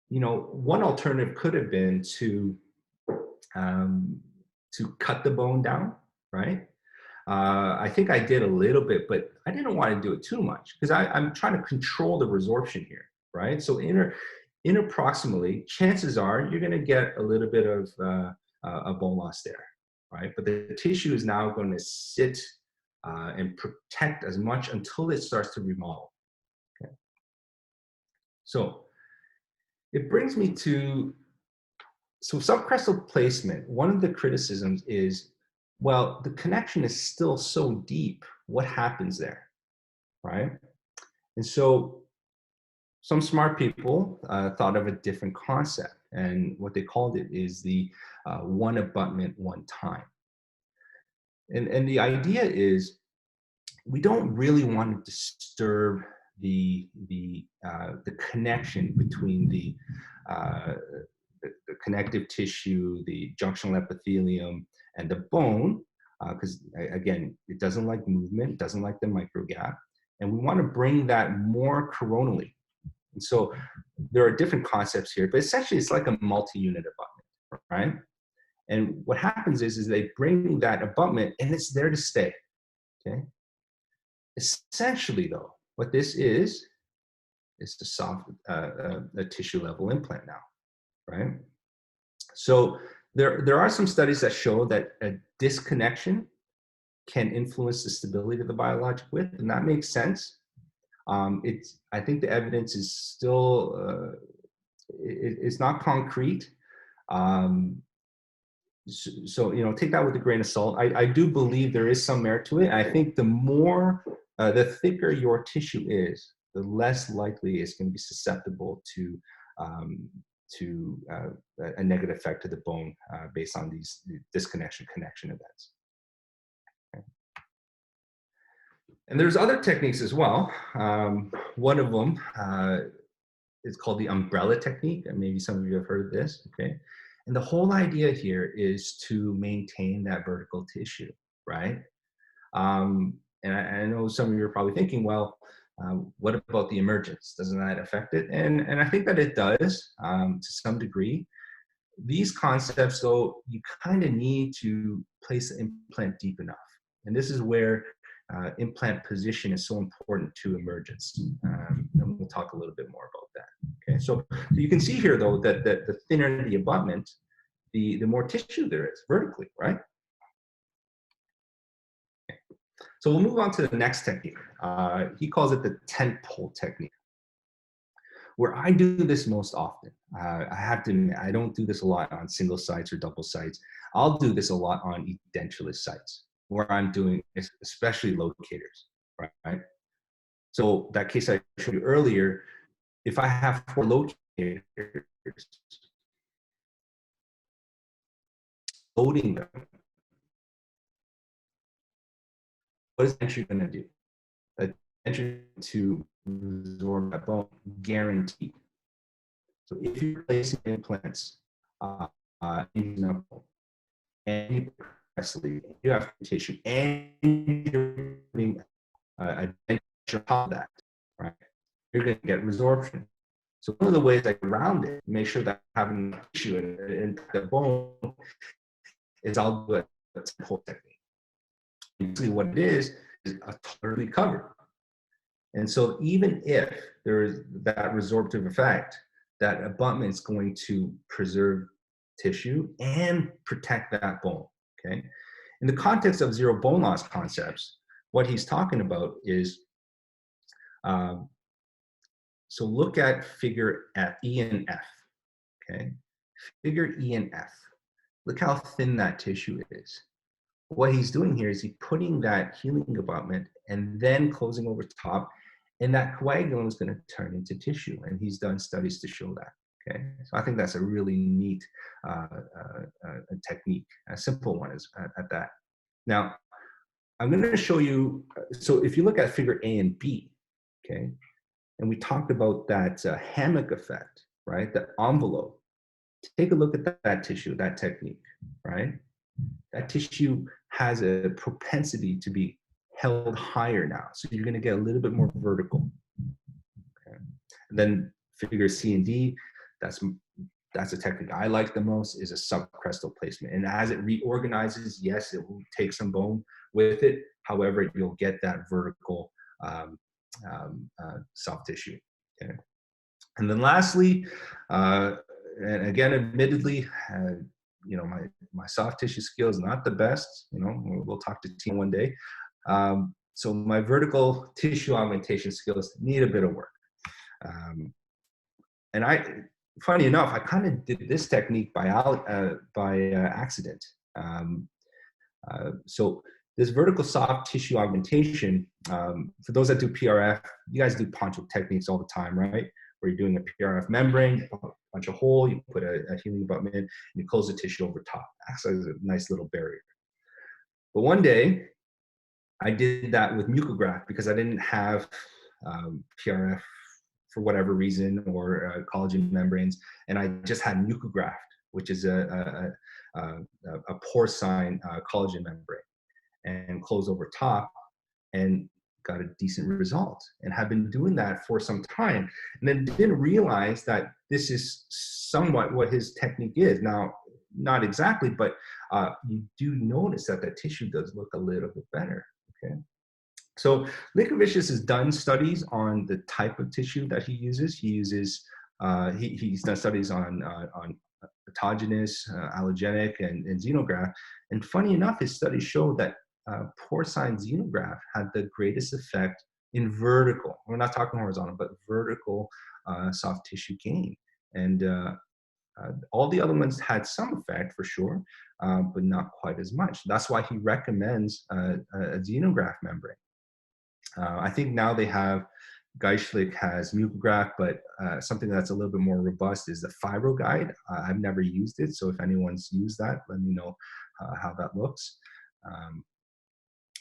one alternative could have been to cut the bone down, right? I think I did a little bit, but I didn't want to do it too much because I'm trying to control the resorption here, right? So interproximally, chances are you're going to get a little bit of a bone loss there, right? But the tissue is now going to sit and protect as much until it starts to remodel. Okay. So it brings me to, subcrestal placement. One of the criticisms is, well, the connection is still so deep. What happens there, right? And so some smart people thought of a different concept, and what they called it is the one abutment, one time. And the idea is we don't really want to disturb the connection between the connective tissue, the junctional epithelium, and the bone, because again, it doesn't like movement, doesn't like the microgap, and we want to bring that more coronally. And so there are different concepts here, but essentially it's like a multi-unit abutment, right? And what happens is they bring that abutment and it's there to stay, okay? Essentially though, what this is the soft, a tissue level implant now, right? So there are some studies that show that a disconnection can influence the stability of the biologic width, and that makes sense. I think the evidence is still, it's not concrete. So take that with a grain of salt. I do believe there is some merit to it. I think the thicker your tissue is, the less likely it's going to be susceptible to a negative effect to the bone based on these disconnection connection events. Okay. And there's other techniques as well. One of them is called the umbrella technique, and maybe some of you have heard of this. Okay. And the whole idea here is to maintain that vertical tissue, right? And I know some of you are probably thinking, well, what about the emergence? Doesn't that affect it? And I think that it does to some degree. These concepts, though, you kind of need to place the implant deep enough. And this is where implant position is so important to emergence. And we'll talk a little bit more about that. Okay, so you can see here, though, that the thinner the abutment, the more tissue there is vertically, right? Okay. So we'll move on to the next technique. He calls it the tent pole technique, where I do this most often. I have to admit, I don't do this a lot on single sites or double sites. I'll do this a lot on edentulous sites, where I'm doing especially locators, right? So that case I showed you earlier, if I have 4 locators, loading them, what is denture going to do? A denture to absorb that bone, guaranteed. So if you're placing implants in the bone, and you have tissue, and you're putting a denture on top of that, right? You're going to get resorption. So one of the ways I get around it, make sure that having tissue in the bone, is I'll do a whole technique. Usually what it is a totally covered. And so even if there is that resorptive effect, that abutment is going to preserve tissue and protect that bone, okay? In the context of zero bone loss concepts, what he's talking about is, so look at figure at E and F, okay? Figure E and F. Look how thin that tissue is. What he's doing here is he's putting that healing abutment and then closing over top, and that coagulum is going to turn into tissue. And he's done studies to show that. Okay, so I think that's a really neat technique, a simple one at that. Now, I'm going to show you. So if you look at figure A and B, okay, and we talked about that hammock effect, right? The envelope. Take a look at that tissue, that technique, right? That tissue has a propensity to be held higher now. So you're going to get a little bit more vertical. Okay. And then figure C and D, that's a technique I like the most, is a subcrestal placement. And as it reorganizes, yes, it will take some bone with it. However, you'll get that vertical soft tissue. Okay. And then lastly, and again, admittedly, you know, my soft tissue skill is not the best. You know, we'll talk to Tina one day. So my vertical tissue augmentation skills need a bit of work. And funny enough, I kind of did this technique by accident. So this vertical soft tissue augmentation, for those that do PRF, you guys do poncho techniques all the time, right? Where you're doing a PRF membrane, punch a hole, you put a healing abutment, and you close the tissue over top. Acts as a nice little barrier. But one day, I did that with mucograft because I didn't have PRF for whatever reason, or collagen membranes, and I just had mucograft, which is a porcine collagen membrane, and close over top, and got a decent result, and have been doing that for some time, and then didn't realize that this is somewhat what his technique is. Now, not exactly, but you do notice that that tissue does look a little bit better, okay? So Linkevicius has done studies on the type of tissue that he uses. He uses, he's done studies on autogenous, allogenic, and xenograft, and funny enough, his studies show that porcine xenograft had the greatest effect in vertical. We're not talking horizontal, but vertical soft tissue gain. And all the other ones had some effect for sure, but not quite as much. That's why he recommends a xenograft membrane. I think now they have, Geischlich has mucograft, but something that's a little bit more robust is the FibroGuide. I've never used it, so if anyone's used that, let me know how that looks.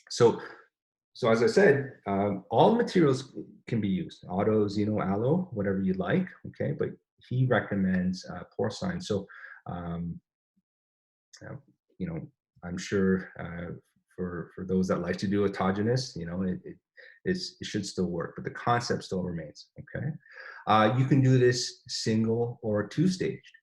So as I said, all materials can be used, auto, xeno, allo, whatever you like, okay? But he recommends porcine. So, you know, I'm sure for those that like to do autogenous, you know, it should still work, but the concept still remains, okay? You can do this single or two-staged.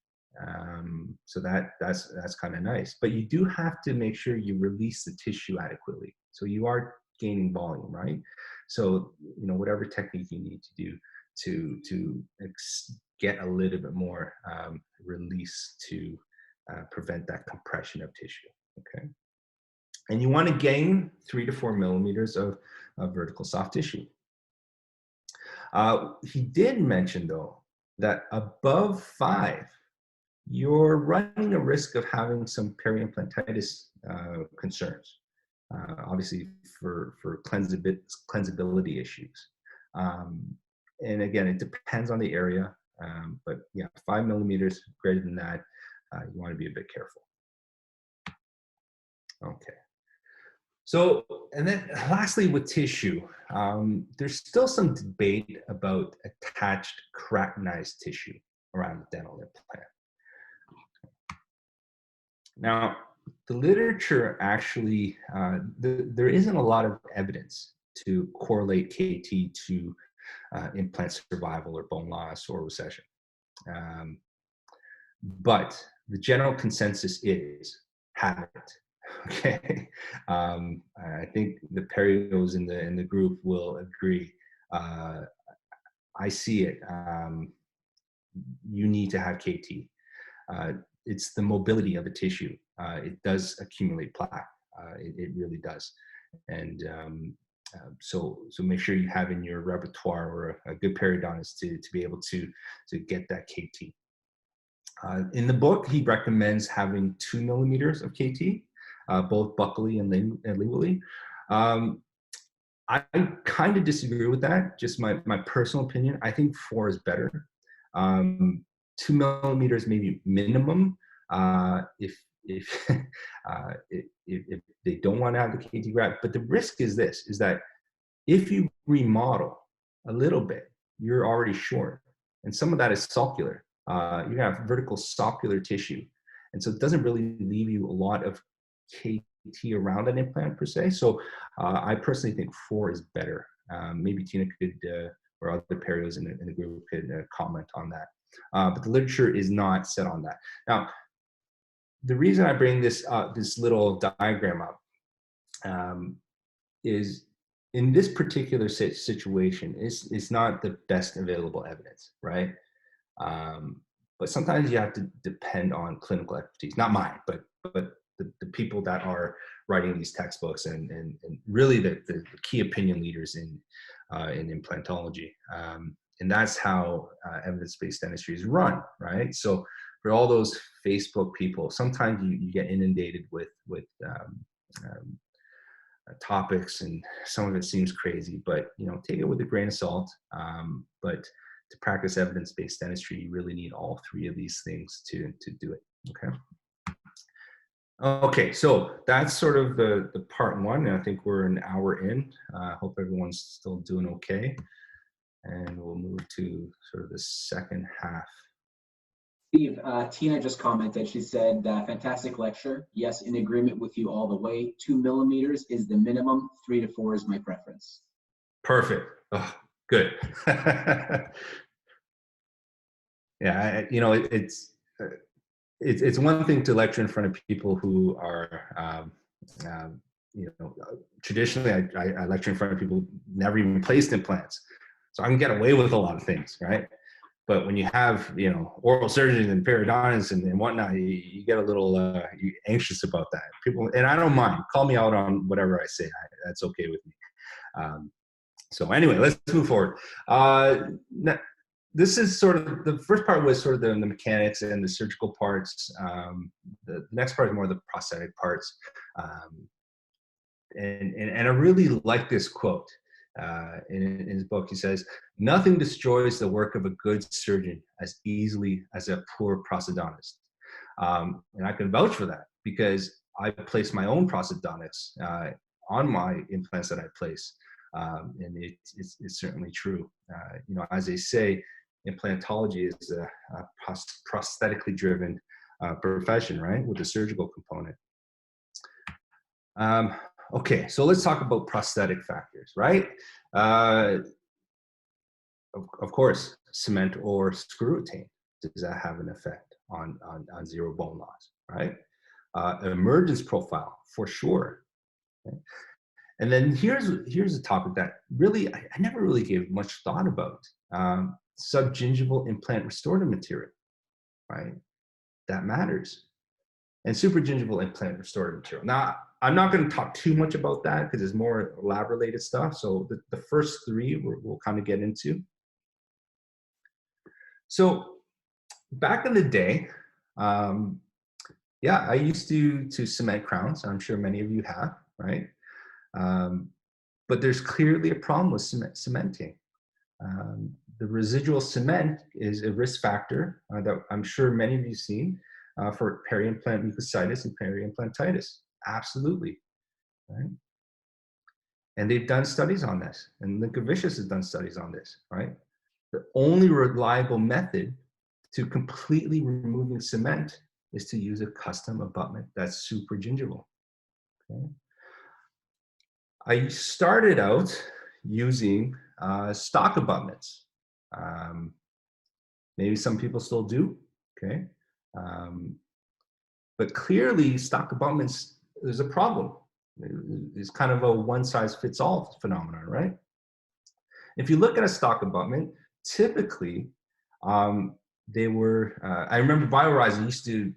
So that's kind of nice, but you do have to make sure you release the tissue adequately. So you are gaining volume, right? So, you know, whatever technique you need to do to get a little bit more release to prevent that compression of tissue, okay? And you want to gain 3 to 4 millimeters of vertical soft tissue. He did mention, though, that above 5, you're running a risk of having some peri-implantitis concerns, obviously for cleansability issues. And again, it depends on the area, but yeah, 5 millimeters, greater than that, you want to be a bit careful. Okay. So, and then lastly with tissue, there's still some debate about attached keratinized tissue around the dental implant. Now, the literature actually, there isn't a lot of evidence to correlate KT to implant survival or bone loss or recession. But the general consensus is have it. Okay, I think the perios in the group will agree. I see it. You need to have KT. It's the mobility of the tissue. It does accumulate plaque. It really does. And so make sure you have in your repertoire or a good periodontist to be able to get that KT. In the book, he recommends having 2 millimeters of KT, both buccally and lingually. I kind of disagree with that, just my personal opinion. I think 4 is better. 2 millimeters maybe minimum if they don't want to have the KT graft. But the risk is this, is that if you remodel a little bit, you're already short. And some of that is sulcular. You have vertical sulcular tissue. And so it doesn't really leave you a lot of KT around an implant per se. So I personally think 4 is better. Maybe Tina could, or other perios in the group could comment on that. But the literature is not set on that. Now, the reason I bring this this little diagram up is in this particular situation, it's not the best available evidence, right? But sometimes you have to depend on clinical expertise, not mine, but the people that are writing these textbooks and really the key opinion leaders in implantology. And that's how evidence-based dentistry is run, right? So for all those Facebook people, sometimes you get inundated with topics, and some of it seems crazy, but take it with a grain of salt. But to practice evidence-based dentistry, you really need all 3 of these things to do it. Okay. Okay, so that's sort of the part 1, and I think we're an hour in. Hope everyone's still doing okay. And we'll move to sort of the second half. Steve, Tina just commented. She said, fantastic lecture. Yes, in agreement with you all the way. 2 millimeters is the minimum. 3 to 4 is my preference. Perfect. Oh, good. Yeah, it's one thing to lecture in front of people who are, traditionally I lecture in front of people who never even placed implants. So I can get away with a lot of things, right? But when you have, oral surgeons and periodontists and whatnot, you get a little anxious about that. People, and I don't mind. Call me out on whatever I say. That's okay with me. So anyway, let's move forward. This is sort of, the first part was sort of the mechanics and the surgical parts. The next part is more the prosthetic parts. And I really like this quote. In his book, he says, "Nothing destroys the work of a good surgeon as easily as a poor prosthodontist." And I can vouch for that because I place my own prosthodontics on my implants that I place. And it's certainly true. As they say, implantology is a prosthetically driven profession, right, with a surgical component. Okay, so let's talk about prosthetic factors, right? Of course, cement or screw retain, does that have an effect on zero bone loss, right? Emergence profile, for sure. Okay? And then here's a topic that really I never really gave much thought about. Subgingival implant restorative material, right? That matters. and supragingival implant restorative material. Now, I'm not going to talk too much about that because it's more lab-related stuff. So the first three we'll kind of get into. So back in the day, yeah, I used to cement crowns. I'm sure many of you have, right? But there's clearly a problem with cementing. The residual cement is a risk factor that I'm sure many of you have seen for peri-implant mucositis and peri-implantitis. Absolutely, right? And they've done studies on this, and Linkevicius has done studies on this, right? The only reliable method to completely removing cement is to use a custom abutment that's supragingival. Okay? I started out using stock abutments. Maybe some people still do, okay? But clearly stock abutments, there's a problem. It's kind of a one-size-fits-all phenomenon, right? If you look at a stock abutment, typically they were, I remember BioHorizon used to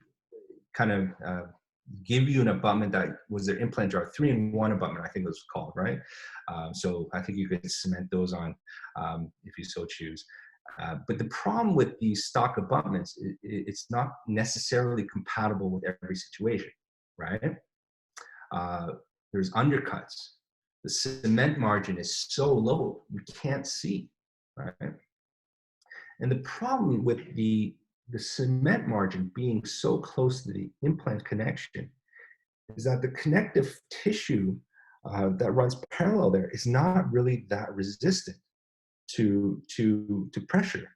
kind of give you an abutment that was their implant jar, 3-in-1 abutment, I think it was called, right? So I think you could cement those on if you so choose. But the problem with these stock abutments, it's not necessarily compatible with every situation, right? There's undercuts. The cement margin is so low, you can't see, right? And the problem with the cement margin being so close to the implant connection is that the connective tissue that runs parallel there is not really that resistant to pressure.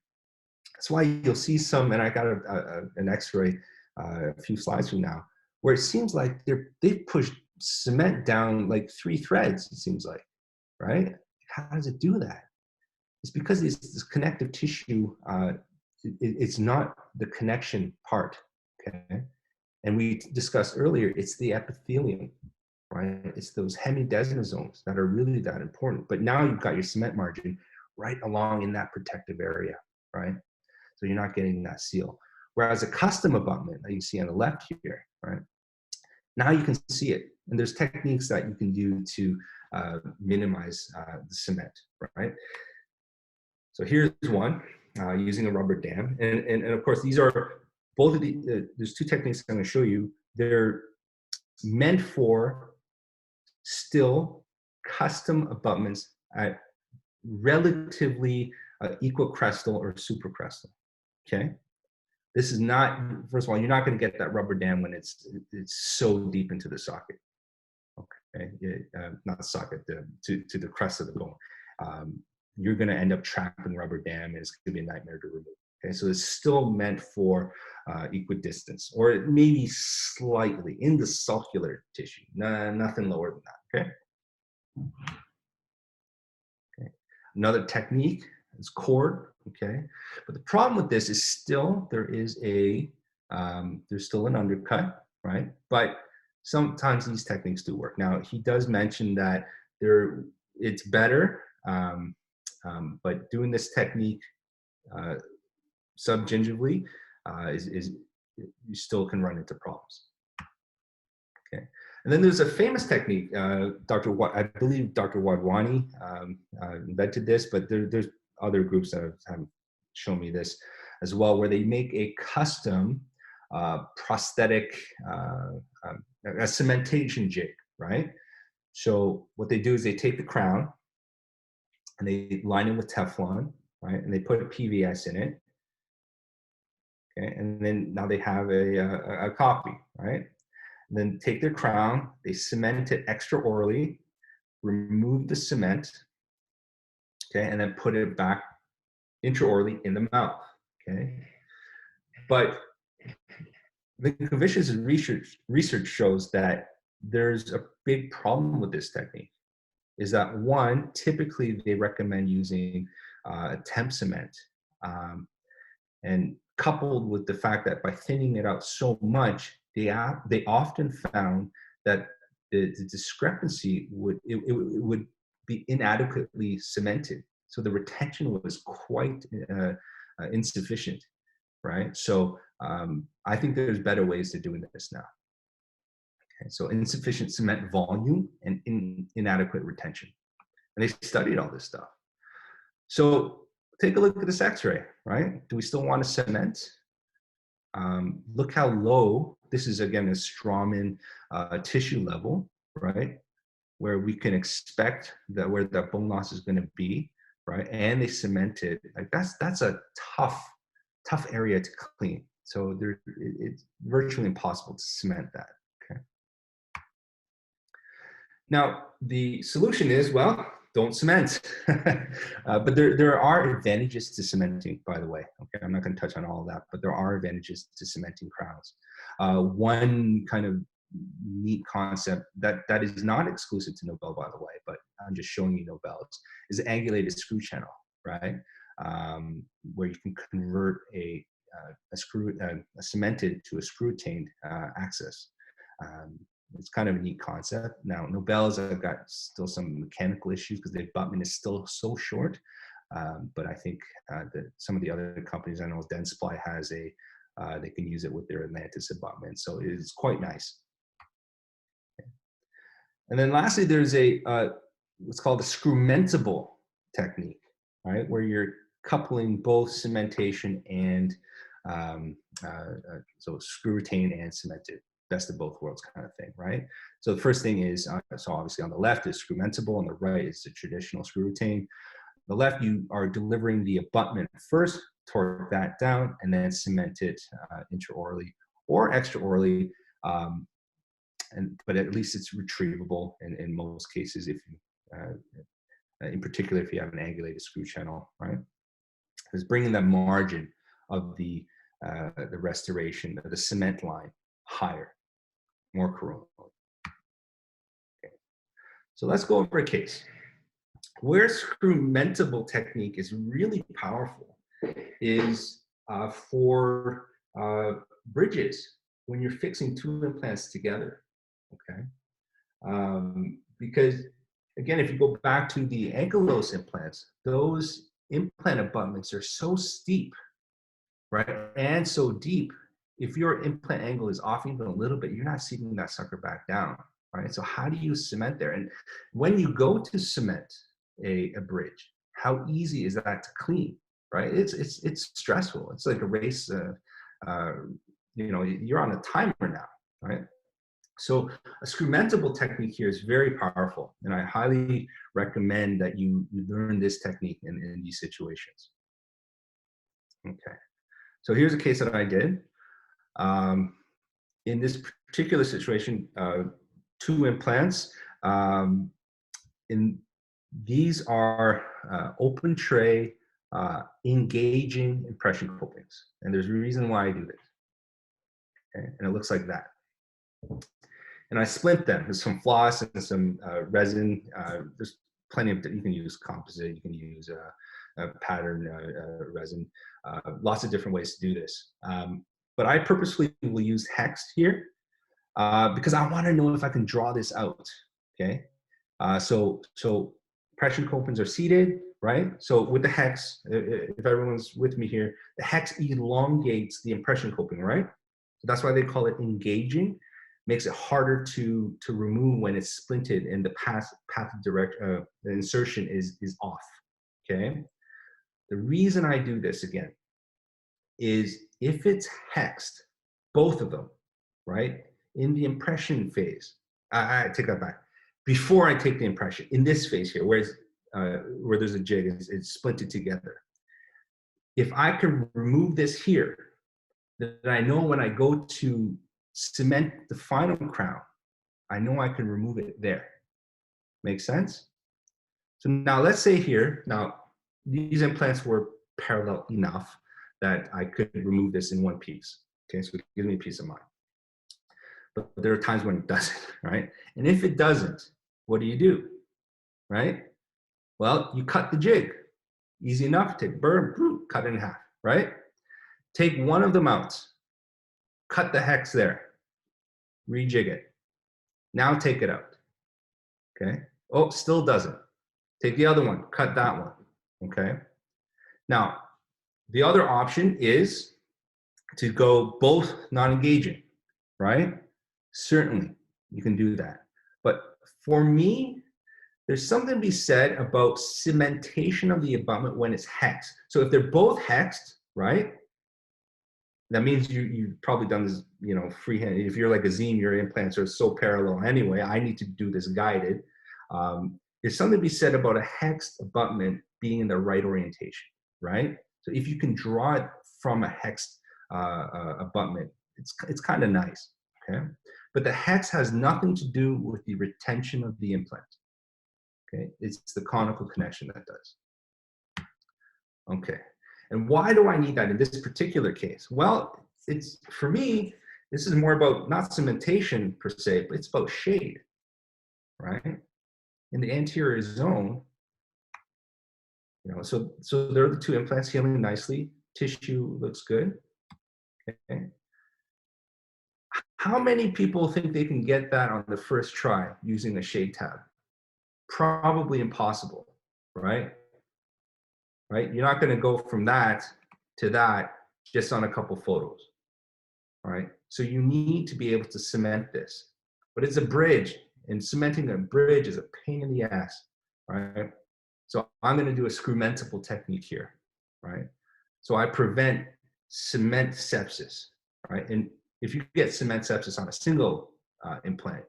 That's why you'll see some, and I got an X-ray a few slides from now, where it seems like they've pushed cement down like 3 threads, it seems like, right? How does it do that? It's because this connective tissue, it's not the connection part, okay? And we discussed earlier, it's the epithelium, right? It's those hemidesmosomes that are really that important. But now you've got your cement margin right along in that protective area, right? So you're not getting that seal. Whereas a custom abutment that you see on the left here, right? Now you can see it. And there's techniques that you can do to minimize the cement, right? So here's one using a rubber dam. And of course, these are both of the, there's 2 techniques I'm going to show you. They're meant for still custom abutments at relatively equicrestal or supracrestal, okay? This is not, first of all, you're not going to get that rubber dam when it's so deep into the socket, okay? Not the socket, to the crest of the bone. You're going to end up trapping rubber dam, and it's going to be a nightmare to remove. Okay, so it's still meant for equidistance, or maybe slightly in the sulcular tissue. Nothing lower than that. Okay. Okay. Another technique is cord. Okay, but the problem with this is still there's still an undercut, right? But sometimes these techniques do work. Now he does mention that it's better. But doing this technique subgingivally you still can run into problems. Okay, and then there's a famous technique. I believe Dr. Wadhwani invented this, but there's other groups that have shown me this as well, where they make a custom prosthetic a cementation jig, right? So what they do is they take the crown and they line it with Teflon, right? And they put a PVS in it. Okay, and then now they have a copy, right? And then take their crown, they cement it extraorally, remove the cement, okay, and then put it back intraorally in the mouth, okay? But Linkevicius' research shows that there's a big problem with this technique. Is that one, typically they recommend using a temp cement. And coupled with the fact that by thinning it out so much, they often found that the discrepancy would be inadequately cemented. So the retention was quite insufficient, right? So I think there's better ways to doing this now. Okay, so insufficient cement volume and inadequate retention. And they studied all this stuff. So take a look at this x-ray, right? Do we still want to cement? Look how low, this is again a Strawman tissue level, right? Where we can expect that where that bone loss is going to be, right? And they cemented, like that's a tough area to clean. So it's virtually impossible to cement that, okay? Now, the solution is, well, don't cement. But there are advantages to cementing, by the way. Okay, I'm not going to touch on all of that, but there are advantages to cementing crowns. One kind of neat concept that is not exclusive to Nobel, by the way, but I'm just showing you Nobel's, is the angulated screw channel, right? Where you can convert a cemented to a screw-retained axis. It's kind of a neat concept. Now, Nobel's have got still some mechanical issues because the abutment is still so short. But I think that some of the other companies, I know Dentistry has they can use it with their Atlantis abutment. So it is quite nice. Okay. And then lastly, there's what's called a screwmentable technique, right? Where you're coupling both cementation and so screw retained and cemented. Best of both worlds kind of thing, right? So the first thing is, so obviously on the left is screwmentable, on the right is the traditional screw retain. The left, you are delivering the abutment first, torque that down, and then cement it intraorally or extraorally. But at least it's retrievable in most cases, if you, in particular, if you have an angulated screw channel, right? It's bringing the margin of the restoration of the cement line higher, more coronal. Okay. So let's go over a case. Where screwmentable technique is really powerful is for bridges when you're fixing two implants together, okay? Because again, if you go back to the ankylosing implants, those implant abutments are so steep, right, and so deep. If your implant angle is off even a little bit, you're not seeing that sucker back down, right? So how do you cement there? And when you go to cement a bridge, how easy is that to clean, right? It's stressful. It's like a race. You know, you're on a timer now, right? So a screwmentable technique here is very powerful, and I highly recommend that you learn this technique in these situations. Okay, so here's a case that I did. In this particular situation, two implants. These are open tray, engaging impression copings, and there's a reason why I do this. Okay? And it looks like that. And I splint them. There's some floss and some resin. There's plenty of, you can use composite, you can use a pattern resin, lots of different ways to do this. But I purposely will use hex here because I want to know if I can draw this out, okay? So impression copings are seated, right? So with the hex, if everyone's with me here, the hex elongates the impression coping, right? So that's why they call it engaging. Makes it harder to remove when it's splinted and the path of direct the insertion is off, okay? The reason I do this again is if it's hexed, both of them, right? In the impression phase, I take that back. Before I take the impression, in this phase here, where there's a jig, it's splinted together. If I can remove this here, then I know when I go to cement the final crown, I know I can remove it there. Make sense? So now let's say here, now these implants were parallel enough that I could remove this in one piece. Okay, so it gives me peace of mind. But there are times when it doesn't, right? And if it doesn't, what do? Right? Well, you cut the jig. Easy enough, take burr, cut it in half, right? Take one of them out, cut the hex there, rejig it. Now take it out, okay? Oh, still doesn't. Take the other one, cut that one, okay? Now, the other option is to go both non-engaging, right? Certainly, you can do that. But for me, there's something to be said about cementation of the abutment when it's hexed. So if they're both hexed, right? That means you've probably done this, you know, freehand. If you're like a zine, your implants are so parallel anyway. I need to do this guided. There's something to be said about a hexed abutment being in the right orientation, right? So if you can draw it from a hexed abutment, it's kind of nice, okay? But the hex has nothing to do with the retention of the implant, okay? It's the conical connection that does. Okay, and why do I need that in this particular case? Well, it's, for me, this is more about not cementation per se, but it's about shade, right? In the anterior zone, you know, so there are the two implants healing nicely. Tissue looks good. Okay. How many people think they can get that on the first try using a shade tab? Probably impossible, right? Right? You're not going to go from that to that just on a couple photos, right? So you need to be able to cement this, but it's a bridge, and cementing a bridge is a pain in the ass, right? So I'm going to do a screw-mentable technique here, right? So I prevent cement sepsis, right? And if you get cement sepsis on a single implant,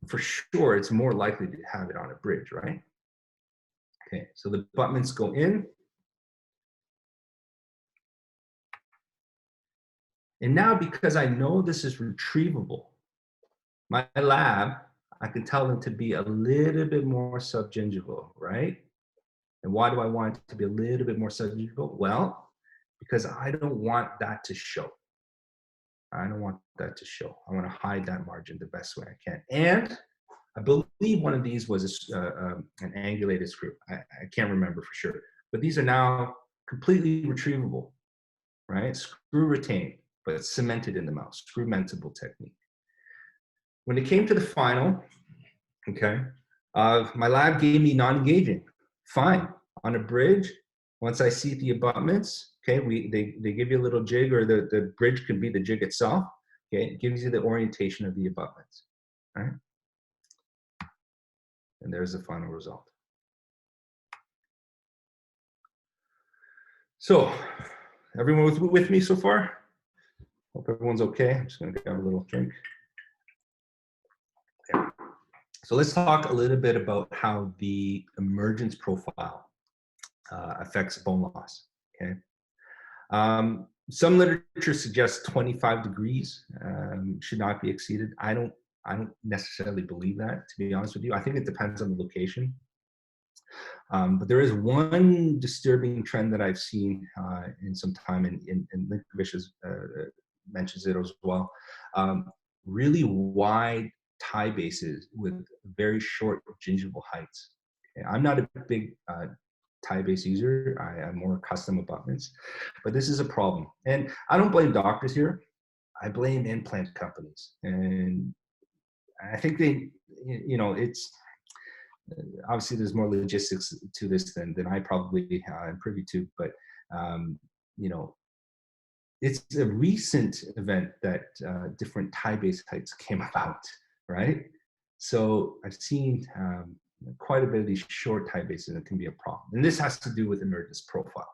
for sure it's more likely to have it on a bridge, right? Okay, so the abutments go in. And now, because I know this is retrievable, my lab, I can tell them to be a little bit more subgingival, right? And why do I want it to be a little bit more subgingival? Well, because I don't want that to show. I don't want that to show. I want to hide that margin the best way I can. And I believe one of these was an angulated screw. I can't remember for sure. But these are now completely retrievable, right? Screw retained, but it's cemented in the mouth. Screw-mentable technique. When it came to the final, okay, my lab gave me non-engaging. Fine. On a bridge, once I see the abutments, okay, they give you a little jig, or the bridge could be the jig itself. Okay, it gives you the orientation of the abutments. All right? And there's the final result. So, everyone with me so far? Hope everyone's okay. I'm just going to grab a little drink. Okay. So let's talk a little bit about how the emergence profile affects bone loss. Okay. Some literature suggests 25 degrees should not be exceeded. I don't necessarily believe that, to be honest with you. I think it depends on the location. But there is one disturbing trend that I've seen in some time, and Linkovic mentions it as well. Really wide tie bases with very short gingival heights. Okay, I'm not a big tie base user. I have more custom abutments, but this is a problem. And I don't blame doctors here. I blame implant companies. And I think they, you know, it's, obviously there's more logistics to this than I probably am privy to, but you know, it's a recent event that different tie base heights came about, right? So I've seen quite a bit of these short tie bases that can be a problem. And this has to do with emergence profile,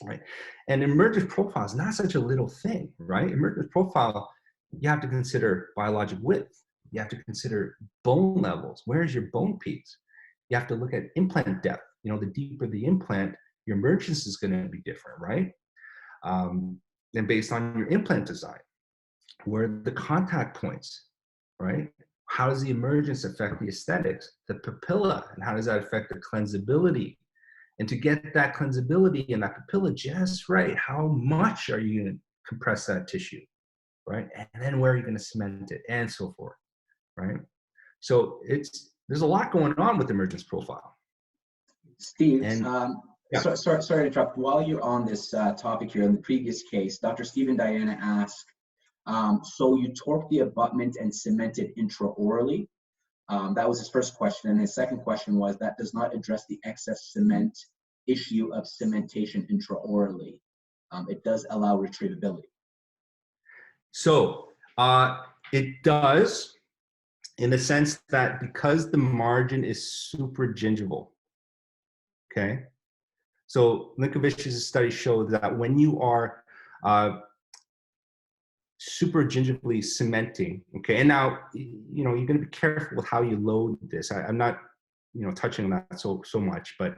right? And emergence profile is not such a little thing, right? Emergence profile, you have to consider biologic width. You have to consider bone levels. Where's your bone peaks? You have to look at implant depth. You know, the deeper the implant, your emergence is going to be different, right? And based on your implant design, where are the contact points, right? How does the emergence affect the aesthetics, the papilla, and how does that affect the cleansability? And to get that cleansability and that papilla just right, how much are you going to compress that tissue, right? And then where are you going to cement it, and so forth, right? So there's a lot going on with emergence profile. Steve, and, yeah. Sorry to interrupt. While you're on this topic here, in the previous case, Dr. Stephen Diana asked, so you torque the abutment and cement it intraorally? That was his first question. And his second question was, that does not address the excess cement issue of cementation intraorally. it does allow retrievability. So it does, in the sense that because the margin is super gingival, okay? So Linkevicius' study showed that when you are super gingivally cementing, okay, and now, you know, you're gonna be careful with how you load this. I'm not, you know, touching on that so much, but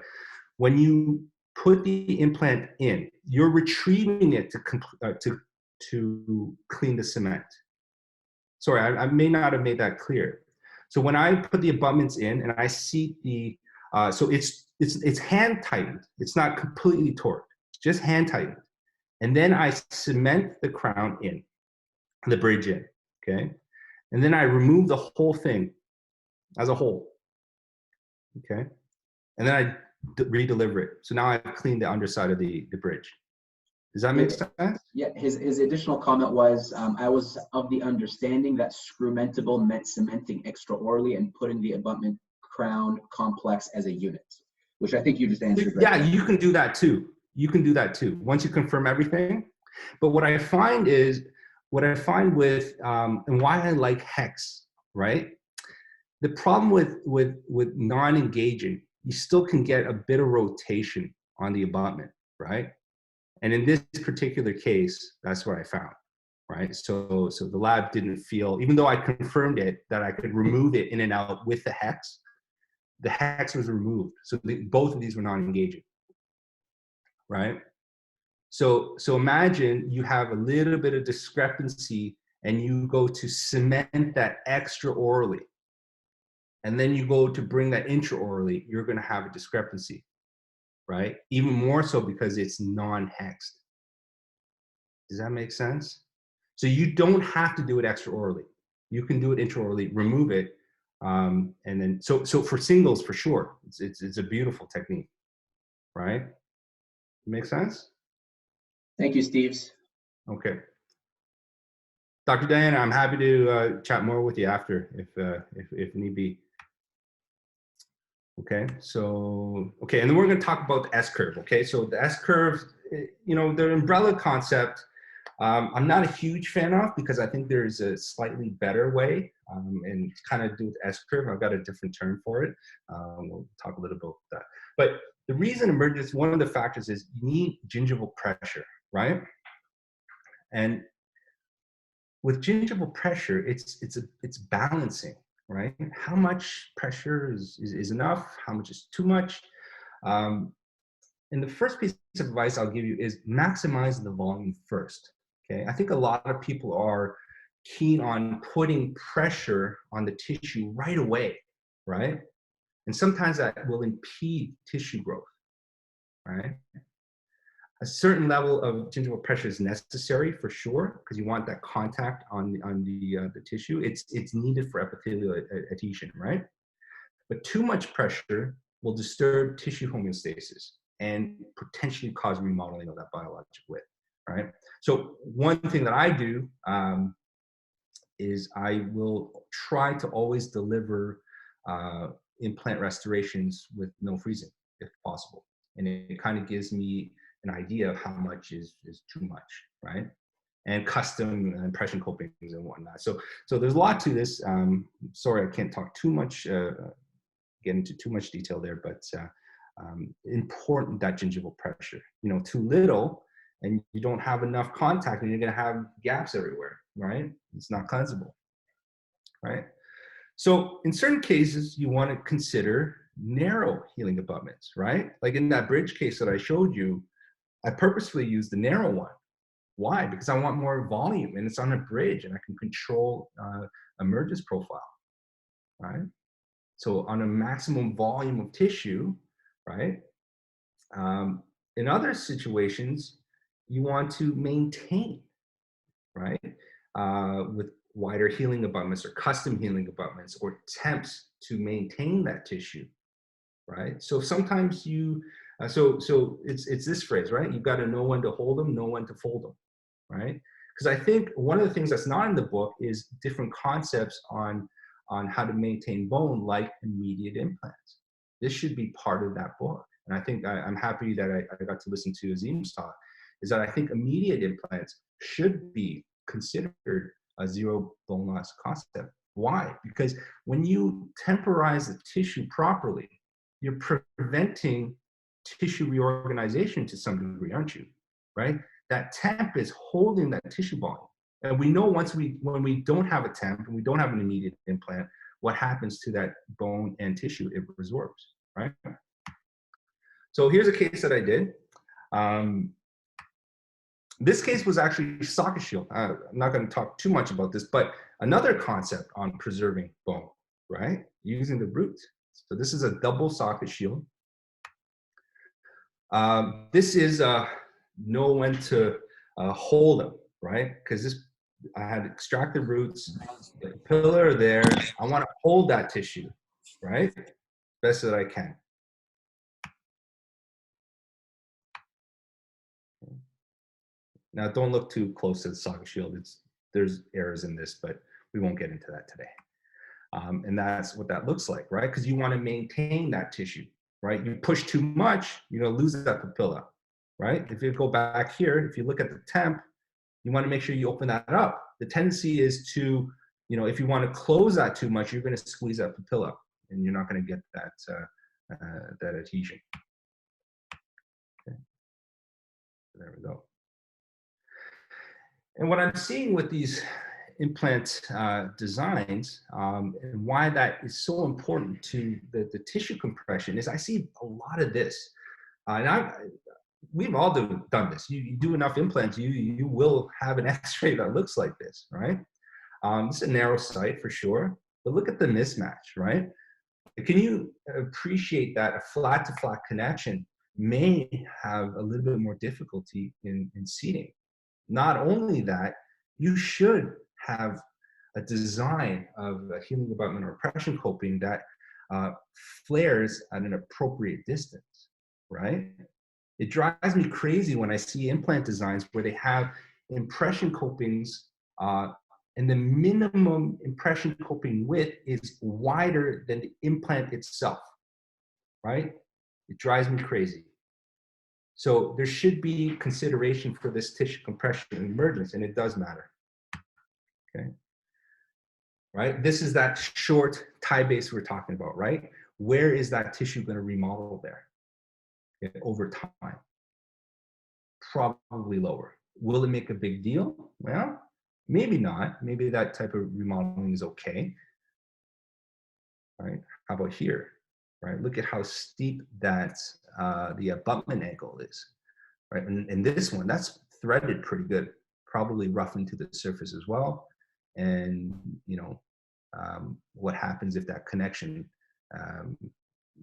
when you put the implant in, you're retrieving it to clean the cement. Sorry, I may not have made that clear. So when I put the abutments in and I seat the, so it's hand tightened. It's not completely torqued, just hand tightened. And then I cement the crown in, the bridge in, okay? And then I remove the whole thing as a whole, okay? And then I redeliver it. So now I've cleaned the underside of the bridge. Does that make sense? Yeah, his additional comment was, I was of the understanding that scrementable meant cementing extraorally and putting the abutment crown complex as a unit, which I think you just answered. Yeah, you can do that too. You can do that too, once you confirm everything. But what I find with, and why I like hex, right? The problem with non-engaging, you still can get a bit of rotation on the abutment, right? And in this particular case, that's what I found, right? So the lab didn't feel, even though I confirmed it, that I could remove it in and out with the hex was removed. So both of these were non-engaging, right? So imagine you have a little bit of discrepancy and you go to cement that extraorally, and then you go to bring that intraorally, you're gonna have a discrepancy, right? Even more so because it's non-hexed. Does that make sense? So you don't have to do it extraorally. You can do it intraorally, remove it, and then, so for singles, for sure, it's a beautiful technique, right? Make sense? Thank you, Steves. Okay. Dr. Diana, I'm happy to chat more with you after, if need be. Okay, so, okay, and then we're gonna talk about the S-curve, okay? So the S-curve, you know, the umbrella concept, I'm not a huge fan of, because I think there's a slightly better way, and kind of do with S-curve. I've got a different term for it. We'll talk a little bit about that. But the reason emergence, one of the factors is you need gingival pressure, right? And with gingival pressure, it's balancing, right? How much pressure is enough? How much is too much? And the first piece of advice I'll give you is maximize the volume first, okay? I think a lot of people are keen on putting pressure on the tissue right away, right? And sometimes that will impede tissue growth, right? A certain level of gingival pressure is necessary for sure, because you want that contact on the tissue. It's needed for epithelial adhesion, right? But too much pressure will disturb tissue homeostasis and potentially cause remodeling of that biologic width, right? So one thing that I do is I will try to always deliver implant restorations with no freezing, if possible. And it kind of gives me an idea of how much is too much, right? And custom impression copings and whatnot. So there's a lot to this. Sorry, I can't talk too much, get into too much detail there, but important, that gingival pressure. You know, too little and you don't have enough contact and you're gonna have gaps everywhere, right? It's not cleansable, right? So in certain cases, you wanna consider narrow healing abutments, right? Like in that bridge case that I showed you, I purposefully used the narrow one. Why? Because I want more volume and it's on a bridge and I can control emergence profile, right? So on a maximum volume of tissue, right? In other situations, you want to maintain, right? With wider healing abutments or custom healing abutments or attempts to maintain that tissue, right? So sometimes you, so it's this phrase, right? You've got to know when to hold them, know when to fold them, right? Because I think one of the things that's not in the book is different concepts on how to maintain bone, like immediate implants. This should be part of that book. And I think I'm happy that I got to listen to Azim's talk. is that I think immediate implants should be considered a zero bone loss concept. Why? Because when you temporize the tissue properly, you're preventing tissue reorganization to some degree, aren't you? Right? That temp is holding that tissue volume. And we know when we don't have a temp and we don't have an immediate implant, what happens to that bone and tissue? It resorbs, right? So here's a case that I did. This case was actually socket shield. I'm not going to talk too much about this, but another concept on preserving bone, right? Using the roots. So this is a double socket shield. This is know when to hold them, right? Because this, I had extracted roots, the pillar there. I want to hold that tissue, right? Best that I can. Now, don't look too close to the socket shield. There's errors in this, but we won't get into that today. And that's what that looks like, right? Because you want to maintain that tissue, right? You push too much, you're going to lose that papilla, right? If you go back here, if you look at the temp, you want to make sure you open that up. The tendency is to, if you want to close that too much, you're going to squeeze that papilla, and you're not going to get that that adhesion. Okay. There we go. And what I'm seeing with these implant designs and why that is so important to the tissue compression is I see a lot of this. And we've all done this. You do enough implants, you will have an x-ray that looks like this, right? It's a narrow site for sure, but look at the mismatch, right? Can you appreciate that a flat-to-flat connection may have a little bit more difficulty in seating? Not only that, you should have a design of a healing abutment or impression coping that flares at an appropriate distance, right? It drives me crazy when I see implant designs where they have impression copings and the minimum impression coping width is wider than the implant itself, right? It drives me crazy. So there should be consideration for this tissue compression and emergence, and it does matter, okay? Right? This is that short tie base we're talking about, right? Where is that tissue going to remodel there? Okay, over time? Probably lower. Will it make a big deal? Well, maybe not. Maybe that type of remodeling is okay, right? How about here, right? Look at how steep that the abutment angle is, right? And this one, that's threaded pretty good, probably roughened to the surface as well. And, what happens if that connection,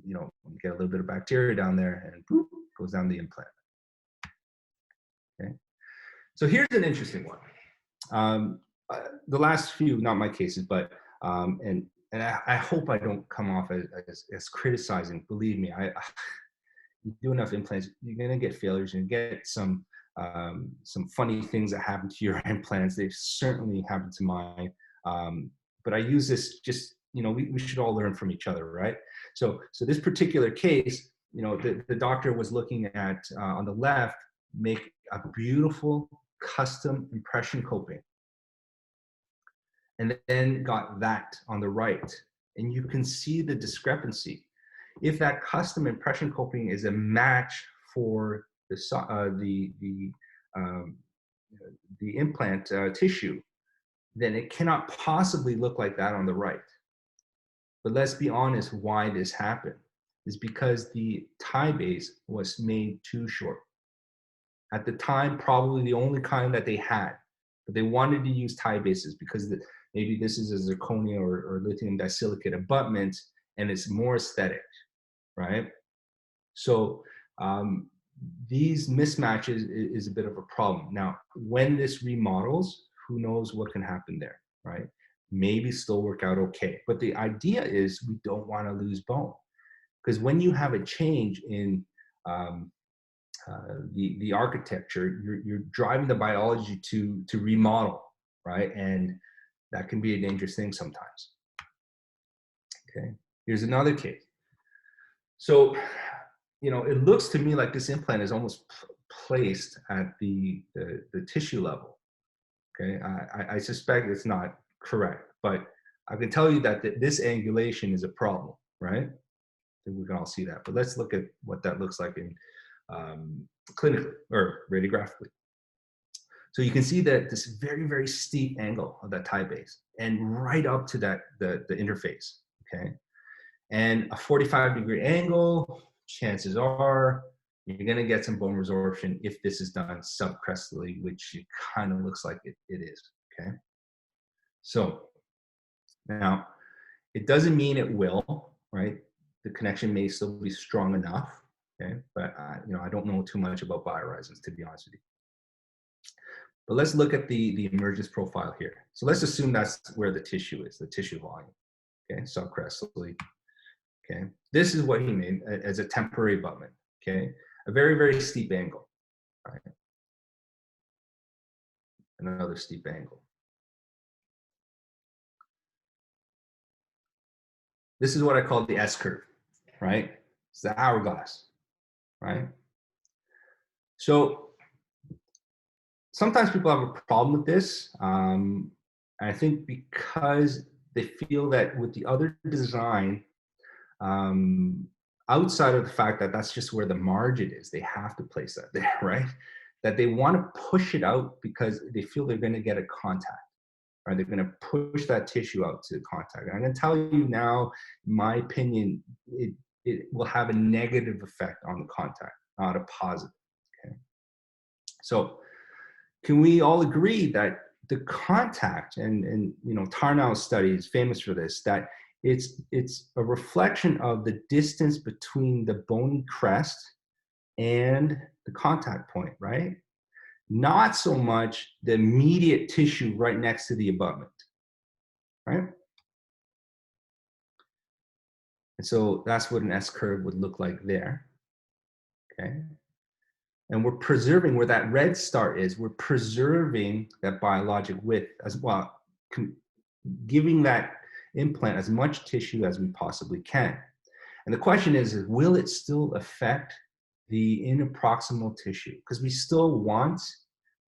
you get a little bit of bacteria down there and boop, goes down the implant. Okay. So here's an interesting one. The last few, not my cases, but, and I hope I don't come off as criticizing. Believe me, you do enough implants, you're gonna get failures and get some funny things that happen to your implants. They've certainly happened to mine. But I use this just, we should all learn from each other, right? So this particular case, the doctor was looking at, on the left, make a beautiful custom impression coping. And then got that on the right. And you can see the discrepancy. If that custom impression coping is a match for the implant tissue, then it cannot possibly look like that on the right. But let's be honest, why this happened is because the tie base was made too short. At the time, probably the only kind that they had, but they wanted to use tie bases because maybe this is a zirconia or lithium disilicate abutment and it's more aesthetic, right? So these mismatches is a bit of a problem. Now, when this remodels, who knows what can happen there, right? Maybe still work out okay. But the idea is we don't want to lose bone. Because when you have a change in the architecture, you're driving the biology to remodel, right? And that can be a dangerous thing sometimes. Okay, here's another case. So, it looks to me like this implant is almost placed at the tissue level. Okay, I suspect it's not correct, but I can tell you that this angulation is a problem, right? I think we can all see that. But let's look at what that looks like in clinically or radiographically. So you can see that this very, very steep angle of that tie base and right up to that the interface, okay? And a 45-degree angle, chances are you're gonna get some bone resorption if this is done subcrestally, which it kind of looks like it is, okay? So now, it doesn't mean it will, right? The connection may still be strong enough, okay? But you know, I don't know too much about biohorizons, to be honest with you. But let's look at the emergence profile here. So let's assume that's where the tissue is, the tissue volume, okay? Subcrestally, okay? This is what he made as a temporary abutment, okay? A very, very steep angle, right? Another steep angle. This is what I call the S-curve, right? It's the hourglass, right? So sometimes people have a problem with this. I think because they feel that with the other design, outside of the fact that that's just where the margin is, they have to place that there, right? That they want to push it out because they feel they're going to get a contact, or they're going to push that tissue out to contact. And I'm going to tell you now, in my opinion, it will have a negative effect on the contact, not a positive. Okay. So can we all agree that the contact, and you know, Tarnow's study is famous for this, that it's a reflection of the distance between the bony crest and the contact point, right? Not so much the immediate tissue right next to the abutment, right? And so that's what an S-curve would look like there, okay? And we're preserving where that red star is, we're preserving that biologic width as well, giving that implant as much tissue as we possibly can. And the question is will it still affect the interproximal tissue? Because we still want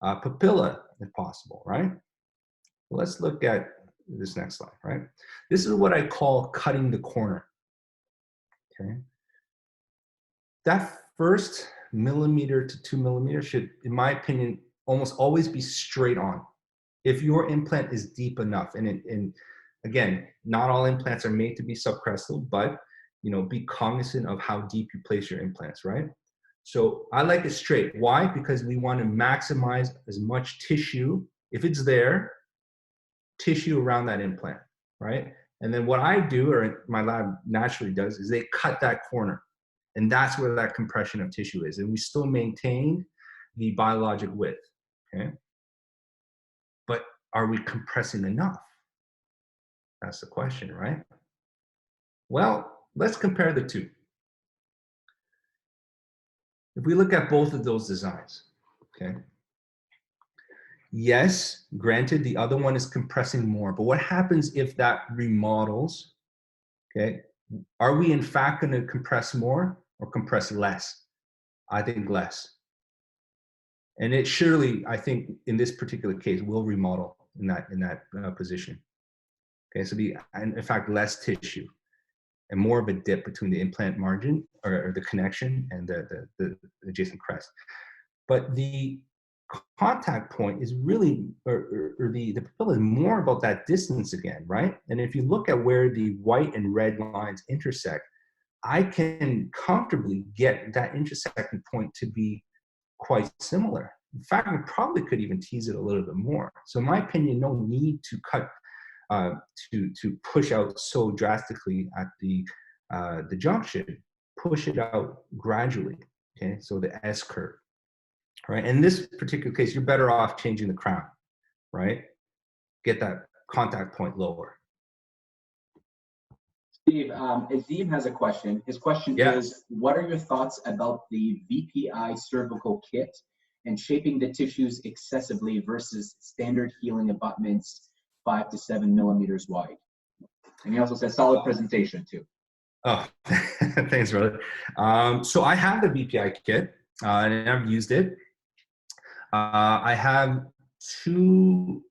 papilla if possible, right? Well, let's look at this next slide, right? This is what I call cutting the corner, okay? That first millimeter to 2 millimeters should, in my opinion, almost always be straight on if your implant is deep enough. And again, not all implants are made to be subcrestal, but you know, be cognizant of how deep you place your implants, right? So I like it straight. Why? Because we want to maximize as much tissue, if it's there, tissue around that implant, right? And then what I do, or my lab naturally does, is they cut that corner. And that's where that compression of tissue is. And we still maintain the biologic width, okay? But are we compressing enough? That's the question, right? Well, let's compare the two. If we look at both of those designs, okay? Yes, granted, the other one is compressing more, but what happens if that remodels, okay? Are we in fact going to compress more or compress less? I think less. And it surely, I think, in this particular case, will remodel in that position. Okay, so in fact, less tissue and more of a dip between the implant margin or the connection and the adjacent crest. But the contact point is really, or the papilla is more about that distance again, right? And if you look at where the white and red lines intersect, I can comfortably get that intersecting point to be quite similar. In fact, I probably could even tease it a little bit more. So in my opinion, no need to cut, to push out so drastically at the junction. Push it out gradually, okay? So the S-curve, right? In this particular case, you're better off changing the crown, right? Get that contact point lower. Steve, Azim has a question. His question is, what are your thoughts about the VPI cervical kit and shaping the tissues excessively versus standard healing abutments 5 to 7 millimeters wide? And he also says solid presentation too. Oh, thanks, brother. So I have the VPI kit. and I've used it. I have two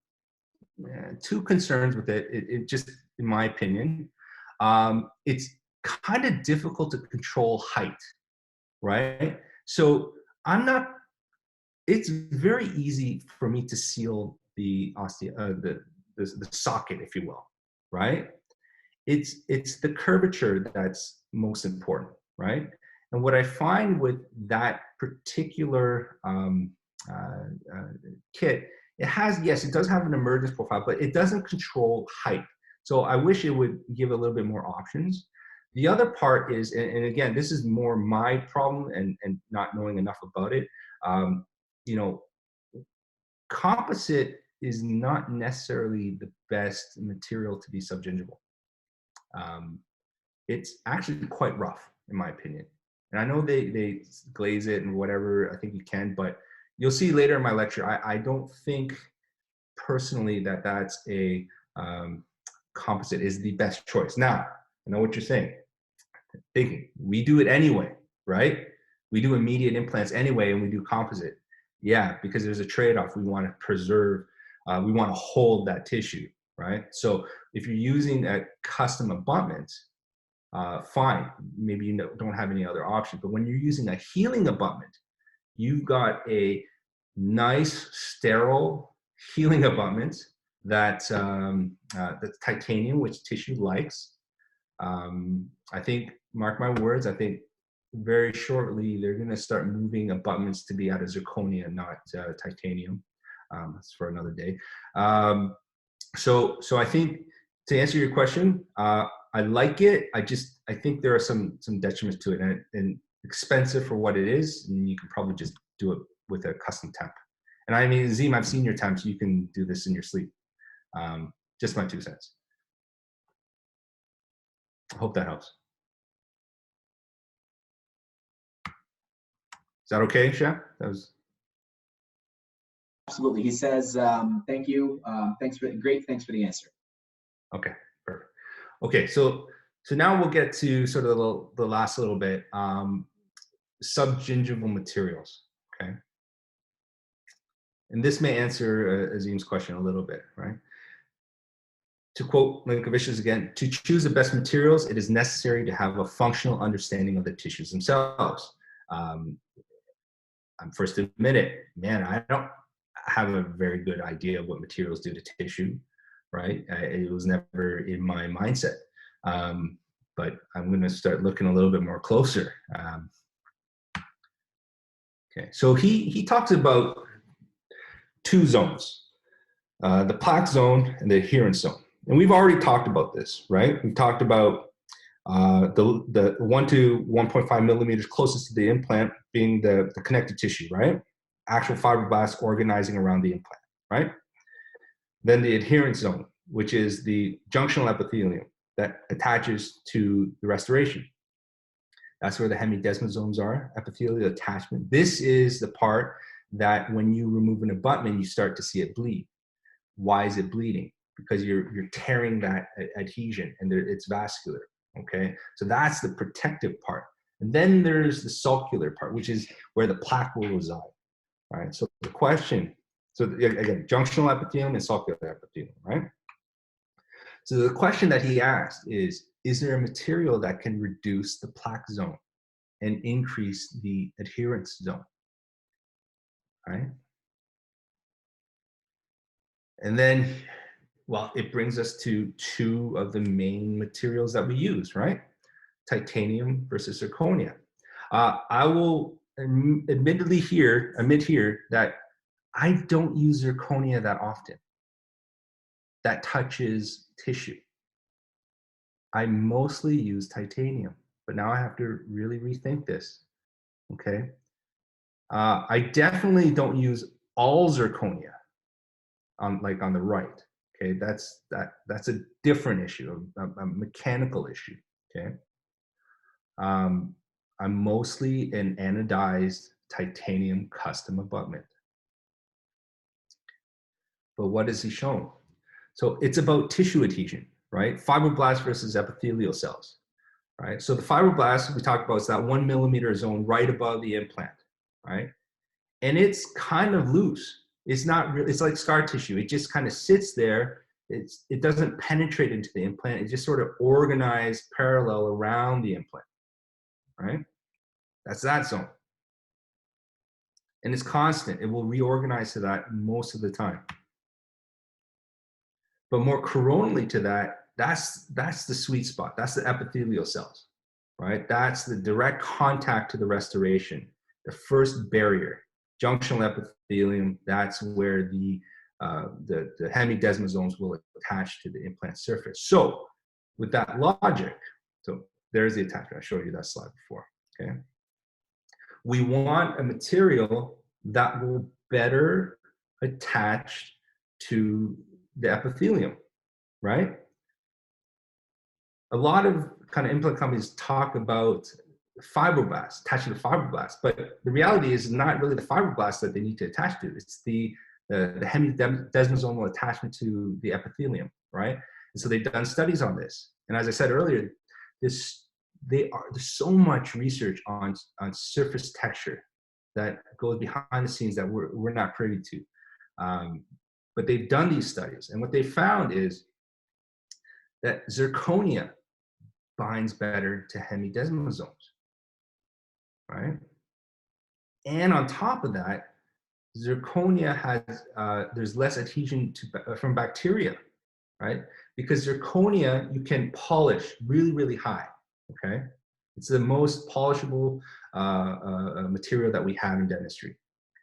concerns with it. It just, in my opinion, it's kind of difficult to control height, right? So it's very easy for me to seal the socket, if you will, right? It's the curvature that's most important, right? And what I find with that particular kit, yes, it does have an emergence profile, but it doesn't control height. So I wish it would give a little bit more options. The other part is, and again, this is more my problem and not knowing enough about it. You know, composite is not necessarily the best material to be subgingival. It's actually quite rough, in my opinion. And I know they glaze it and whatever, I think you can, but you'll see later in my lecture, I don't think personally that that's a composite is the best choice. Now, I know what you're saying. Thinking, we do it anyway, right? We do immediate implants anyway, and we do composite. Yeah, because there's a trade-off. We want to preserve, we want to hold that tissue, right? So if you're using a custom abutment, fine, maybe you don't have any other option. But when you're using a healing abutment, you've got a nice, sterile healing abutment that's titanium, which tissue likes. I think, mark my words, I think very shortly they're going to start moving abutments to be out of zirconia, not titanium. That's for another day. So I think, to answer your question, I like it. I think there are some detriments to it, and expensive for what it is. And you can probably just do it with a custom temp. And I mean, Azim, I've seen your temps. You can do this in your sleep. Just my 2 cents. I hope that helps. Is that okay, Chef? That was absolutely. He says, "Thank you. Thanks for the answer." Okay, perfect. Okay, so now we'll get to sort of the last little bit, subgingival materials. Okay, and this may answer Azim's question a little bit, right? To quote Linkevicius again, to choose the best materials, it is necessary to have a functional understanding of the tissues themselves. I'm first to admit it, man, I don't have a very good idea of what materials do to tissue, right? It was never in my mindset. But I'm going to start looking a little bit more closer. Okay, so he talks about 2 zones, the plaque zone and the adherence zone. And we've already talked about this, right? We've talked about the 1 to 1.5 millimeters closest to the implant being the connective tissue, right? Actual fibroblasts organizing around the implant, right? Then the adherence zone, which is the junctional epithelium that attaches to the restoration. That's where the hemidesmosomes are, epithelial attachment. This is the part that when you remove an abutment, you start to see it bleed. Why is it bleeding? Because you're tearing that adhesion and it's vascular, okay? So that's the protective part. And then there's the sulcular part, which is where the plaque will reside, right? So the question, so again, junctional epithelium and sulcular epithelium, right? So the question that he asked is there a material that can reduce the plaque zone and increase the adherence zone, right? And then, well, it brings us to 2 of the main materials that we use, right? Titanium versus zirconia. I will admit here that I don't use zirconia that often. That touches tissue. I mostly use titanium, but now I have to really rethink this, okay? I definitely don't use all zirconia on the right, okay? That's a different issue, a mechanical issue, okay? I'm mostly an anodized titanium custom abutment. But what has he shown? So it's about tissue adhesion, right? Fibroblasts versus epithelial cells, right? So the fibroblasts we talked about is that 1 millimeter zone right above the implant, right? And it's kind of loose. It's not really, it's like scar tissue. It just kind of sits there. It doesn't penetrate into the implant. It just sort of organized parallel around the implant, right? That's that zone. And it's constant. It will reorganize to that most of the time. But more coronally to that, that's the sweet spot. That's the epithelial cells, right? That's the direct contact to the restoration, the first barrier. Junctional epithelium, that's where the hemidesmosomes will attach to the implant surface. So with that logic, so there's the attachment. I showed you that slide before, okay? We want a material that will better attach to the epithelium, right? A lot of kind of implant companies talk about fibroblasts, attaching to fibroblasts, but the reality is not really the fibroblasts that they need to attach to. It's the hemidesmosomal attachment to the epithelium, right? And so they've done studies on this. And as I said earlier, there's so much research on surface texture that goes behind the scenes that we're not privy to. But they've done these studies, and what they found is that zirconia binds better to hemidesmosomes, right? And on top of that, zirconia has, there's less adhesion from bacteria, right? Because zirconia, you can polish really, really high, okay? It's the most polishable material that we have in dentistry,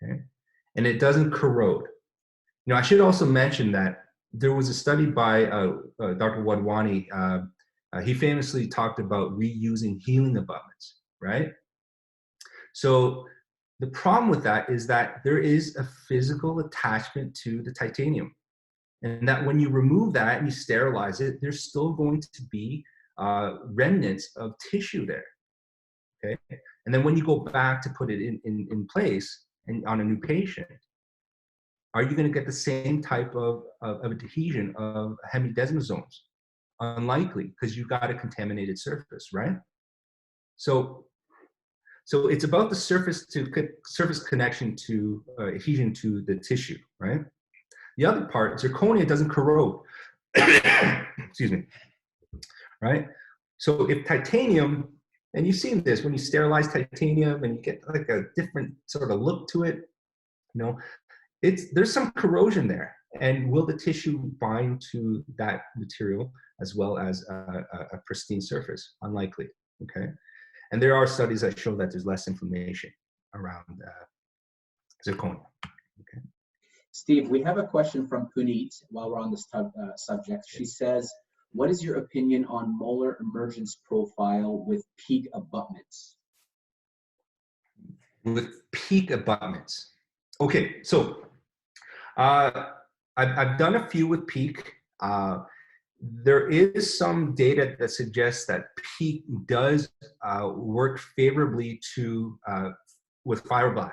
okay? And it doesn't corrode. You know, I should also mention that there was a study by Dr. Wadhwani. He famously talked about reusing healing abutments, right? So the problem with that is that there is a physical attachment to the titanium. And that when you remove that and you sterilize it, there's still going to be remnants of tissue there, okay? And then when you go back to put it in place and on a new patient, are you going to get the same type of adhesion of hemidesmosomes? Unlikely, because you've got a contaminated surface, right? So it's about the surface connection to adhesion to the tissue, right? The other part, zirconia doesn't corrode. Excuse me, right? So if titanium, and you've seen this when you sterilize titanium and you get like a different sort of look to it, you know, there's some corrosion there. And will the tissue bind to that material as well as a pristine surface? Unlikely, okay? And there are studies that show that there's less inflammation around zirconia, okay? Steve, we have a question from Puneet while we're on this subject. She says, what is your opinion on molar emergence profile with peak abutments? With peak abutments. Okay, so I've done a few with peak. There is some data that suggests that peak does work favorably with fibroblasts.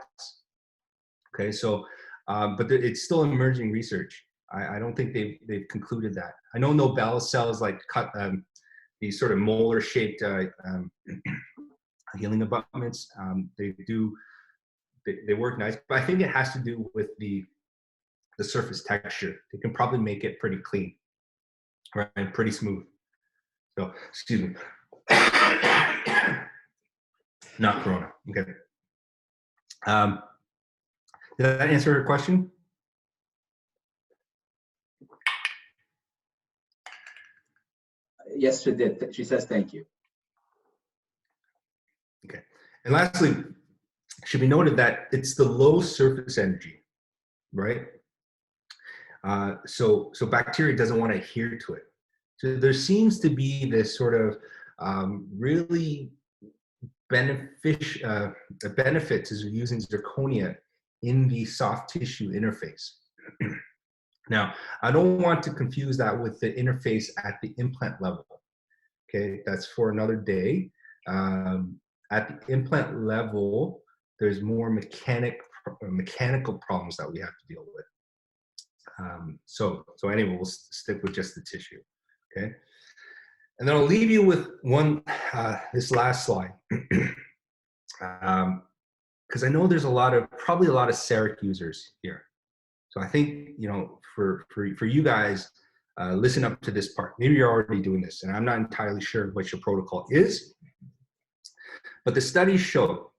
Okay, so but it's still emerging research. I don't think they've concluded that. I know Nobel cells like these sort of molar shaped healing abutments. They work nice, but I think it has to do with the surface texture. They can probably make it pretty clean, right? Pretty smooth. So, excuse me. Not Corona. Okay. Did that answer your question? Yes, she did. She says thank you. Okay. And lastly, it should be noted that it's the low surface energy, right? So bacteria doesn't want to adhere to it. So there seems to be this sort of really benefit to using zirconia in the soft tissue interface. Now, I don't want to confuse that with the interface at the implant level. Okay, that's for another day. At the implant level, there's more mechanical problems that we have to deal with. So anyway, we'll stick with just the tissue, okay? And then I'll leave you with this last slide. because I know there's probably a lot of CEREC users here. So I think, you know, for you guys, listen up to this part. Maybe you're already doing this, and I'm not entirely sure what your protocol is, but the studies show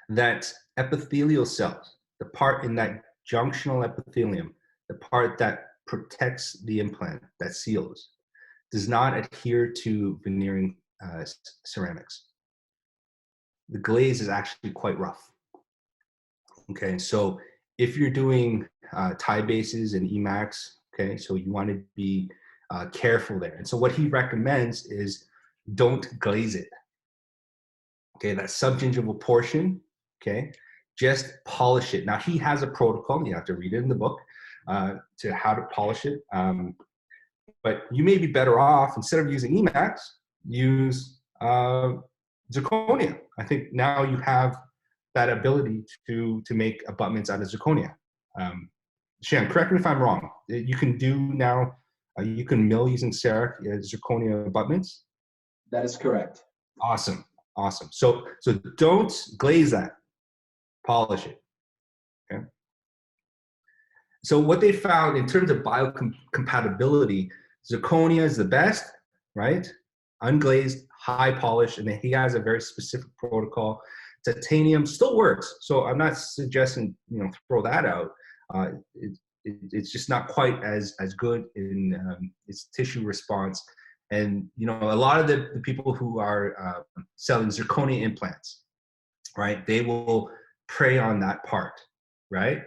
that epithelial cells, the part in that junctional epithelium, the part that protects the implant, that seals, does not adhere to veneering ceramics. The glaze is actually quite rough. Okay, so if you're doing tie bases and EMAX, okay, so you want to be careful there. And so what he recommends is don't glaze it. Okay, that subgingival portion, okay, just polish it. Now he has a protocol, you have to read it in the book, to how to polish it. But you may be better off, instead of using EMAX, use zirconia. I think now you have that ability to make abutments out of zirconia. Chang, correct me if I'm wrong. You can do now, you can mill using CEREC zirconia abutments? That is correct. Awesome, awesome. So don't glaze that, polish it, okay? So what they found in terms of biocompatibility, zirconia is the best, right? Unglazed, high polish, and then he has a very specific protocol. Titanium still works, so I'm not suggesting, you know, throw that out. It's just not quite as good in its tissue response. And you know, a lot of the people who are selling zirconia implants, right? They will prey on that part, right?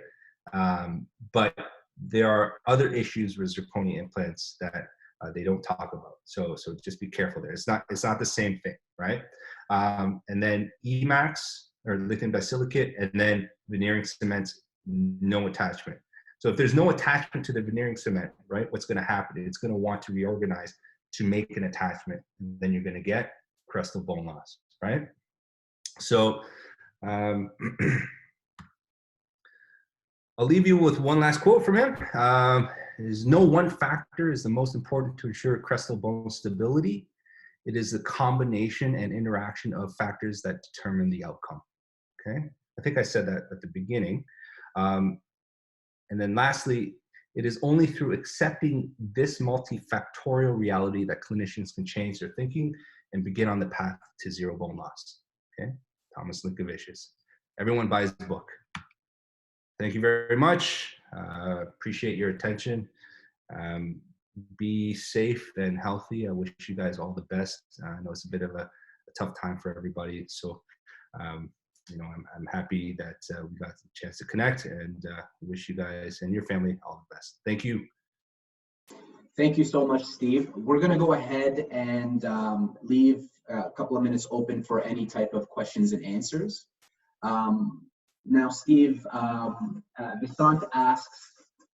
But there are other issues with zirconia implants that they don't talk about. So just be careful there. It's not the same thing, right? And then EMAX or lithium disilicate, and then veneering cements, no attachment. So if there's no attachment to the veneering cement, right, what's going to happen? It's going to want to reorganize to make an attachment, and then you're going to get crestal bone loss, right? So I'll leave you with one last quote from him. Is no one factor is the most important to ensure crestal bone stability. It is the combination and interaction of factors that determine the outcome. Okay, I think I said that at the beginning. And then lastly, it is only through accepting this multifactorial reality that clinicians can change their thinking and begin on the path to zero bone loss. Okay, Thomas Linkevicius. Everyone buys the book. Thank you very much. Appreciate your attention. Be safe and healthy. I wish you guys all the best. I know it's a bit of a tough time for everybody. So, you know, I'm happy that we got the chance to connect, and wish you guys and your family all the best. Thank you. Thank you so much, Steve. We're going to go ahead and leave a couple of minutes open for any type of questions and answers. Now, Steve, Visant asks,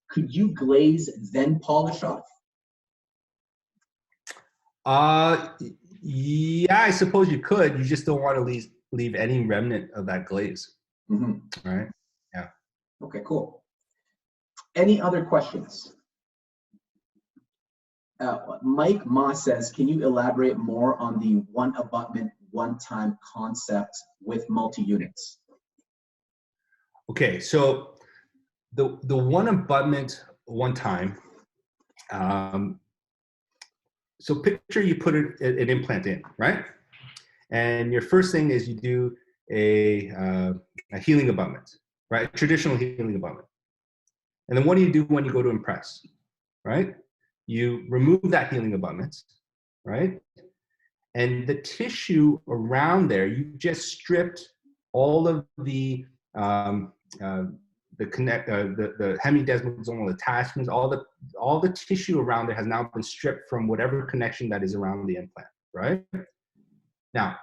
could you glaze then polish off? Yeah, I suppose you could. You just don't want to leave any remnant of that glaze. Mm-hmm. Right? Yeah. Okay, cool. Any other questions? Mike Ma says, can you elaborate more on the one abutment, one time concept with multi-units? Okay, so the one abutment, one time. So picture you put an implant in, right? And your first thing is you do a healing abutment, right? Traditional healing abutment. And then what do you do when you go to impress, right? You remove that healing abutment, right? And the tissue around there, you just stripped all of the hemidesmosomal attachments, all the tissue around there has now been stripped from whatever connection that is around the implant, right? Now,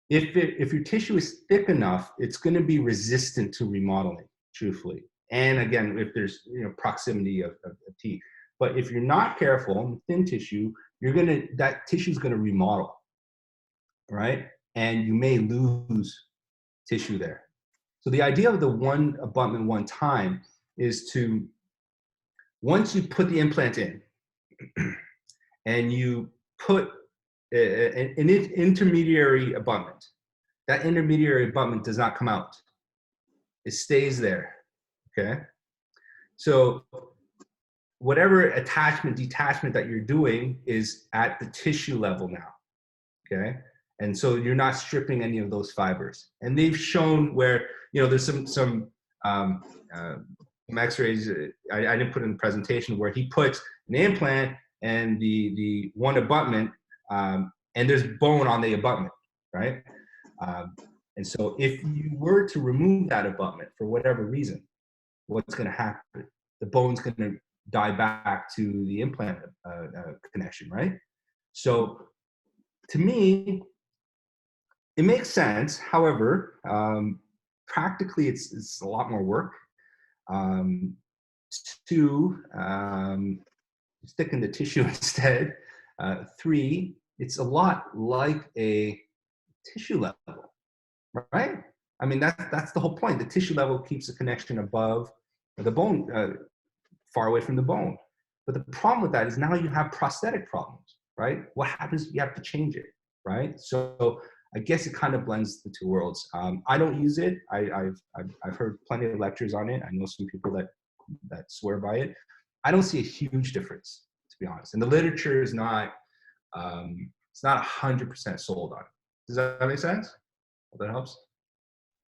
if your tissue is thick enough, it's going to be resistant to remodeling, truthfully. And again, if there's proximity of teeth. But if you're not careful, thin tissue, that tissue is going to remodel, right? And you may lose tissue there. So the idea of the one abutment one time is to, once you put the implant in and you put an intermediary abutment, that intermediary abutment does not come out. It stays there, okay? So whatever attachment, detachment that you're doing is at the tissue level now, okay? And so you're not stripping any of those fibers. And they've shown where, you know, there's some x-rays, I didn't put in the presentation, where he puts an implant and the one abutment, and there's bone on the abutment, right? And so if you were to remove that abutment for whatever reason, what's going to happen? The bone's going to die back to the implant connection, right? So to me, it makes sense. However, practically it's a lot more work. Two, stick in the tissue instead. Three, it's a lot like a tissue level, right? I mean, that's the whole point. The tissue level keeps the connection above the bone, far away from the bone. But the problem with that is now you have prosthetic problems, right? What happens if you have to change it, right? So I guess it kind of blends the two worlds. I don't use it. I've heard plenty of lectures on it. I know some people that swear by it. I don't see a huge difference, to be honest. And the literature is not, it's not 100% sold on it. Does that make sense? Hope that helps.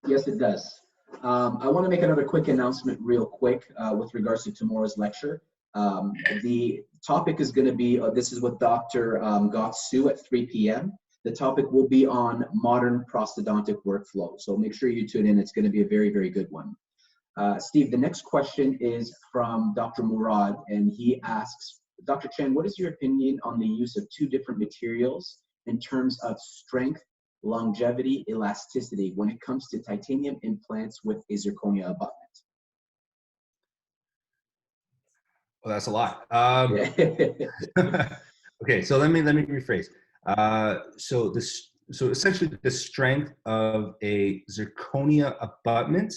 Yes, it does. I want to make another quick announcement real quick with regards to tomorrow's lecture. The topic is going to be, this is with Dr. Gotsu at 3 p.m. The topic will be on modern prosthodontic workflow. So make sure you tune in. It's going to be a very, very good one. Steve, the next question is from Dr. Murad, and he asks, Dr. Chang, what is your opinion on the use of two different materials in terms of strength, longevity, elasticity when it comes to titanium implants with a zirconia abutment? Well, that's a lot. Okay, so let me rephrase. So essentially the strength of a zirconia abutment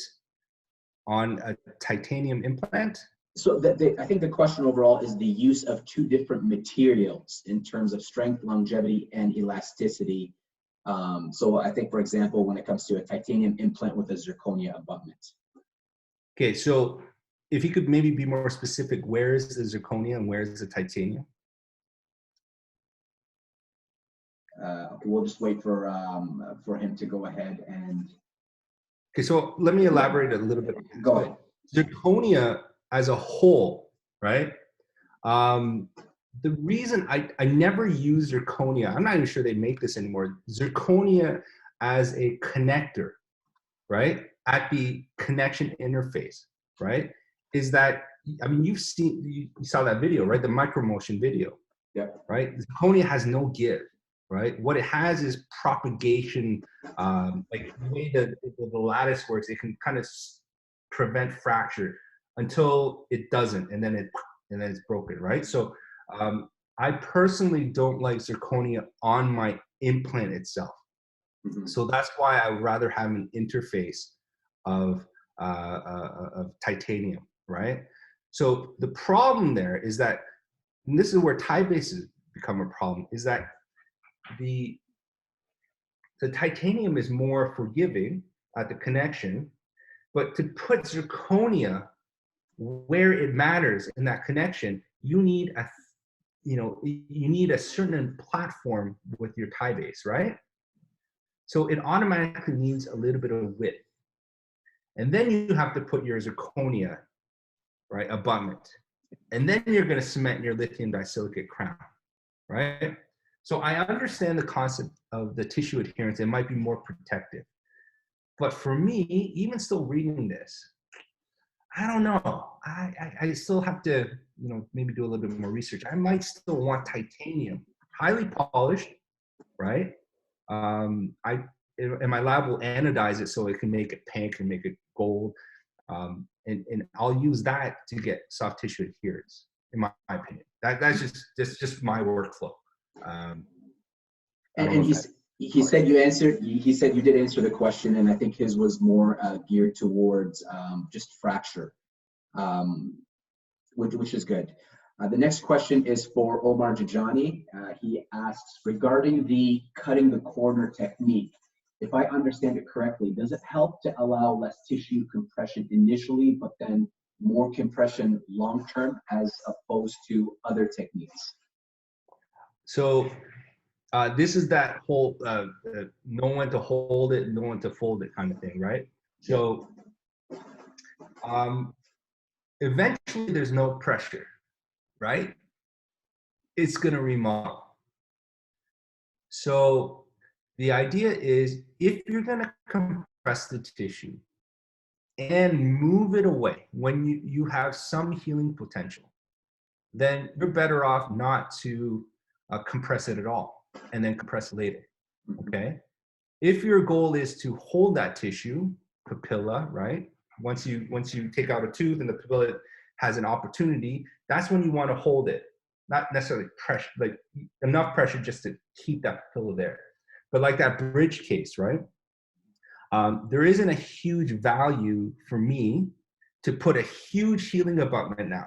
on a titanium implant. So I think the question overall is the use of two different materials in terms of strength, longevity, and elasticity. So I think, for example, when it comes to a titanium implant with a zirconia abutment. Okay, so if you could maybe be more specific, where is the zirconia and where is the titanium? We'll just wait for him to go ahead and. Okay, so let me elaborate a little bit. Go ahead. Zirconia as a whole, right? The reason I never use zirconia, I'm not even sure they make this anymore, zirconia as a connector, right? At the connection interface, right? Is that, I mean, you saw that video, right? The micromotion video, yeah, right? Zirconia has no give, right? What it has is propagation, like the way the lattice works, it can kind of prevent fracture until it doesn't, and then it's broken, right? So I personally don't like zirconia on my implant itself. Mm-hmm. So that's why I would rather have an interface of titanium, right? So the problem there is that, and this is where tie bases become a problem, is that the titanium is more forgiving at the connection, but to put zirconia where it matters in that connection, you need a certain platform with your tie base, right? So it automatically needs a little bit of width. And then you have to put your zirconia, right, abutment. And then you're going to cement your lithium disilicate crown, right? So I understand the concept of the tissue adherence. It might be more protective. But for me, even still reading this, I don't know. I still have to, maybe do a little bit more research. I might still want titanium, highly polished, right? And my lab will anodize it so it can make it pink and make it gold. And I'll use that to get soft tissue adherence, in my opinion. That's just my workflow. And he said you answered. He said you did answer the question, and I think his was more geared towards just fracture, which is good. The next question is for Omar Jajani. He asks regarding the cutting the corner technique. if I understand it correctly, does it help to allow less tissue compression initially, but then more compression long-term as opposed to other techniques? So this is that whole know when to hold it, know when to fold it kind of thing, right? So eventually there's no pressure, right? It's going to remodel. So the idea is, if you're going to compress the tissue and move it away when you have some healing potential, then you're better off not to compress it at all and then compress later, okay? If your goal is to hold that tissue, papilla, right? Once you take out a tooth and the papilla has an opportunity, that's when you want to hold it. Not necessarily pressure, like enough pressure just to keep that papilla there. But like that bridge case, right? There isn't a huge value for me to put a huge healing abutment now,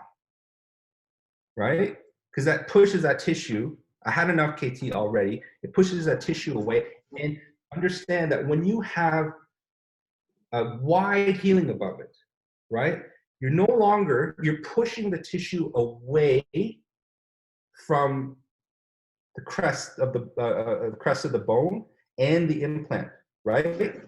right? Because that pushes that tissue. I had enough KT already. It pushes that tissue away. And understand that when you have a wide healing abutment, right? You're pushing the tissue away from the crest of the bone and the implant, right?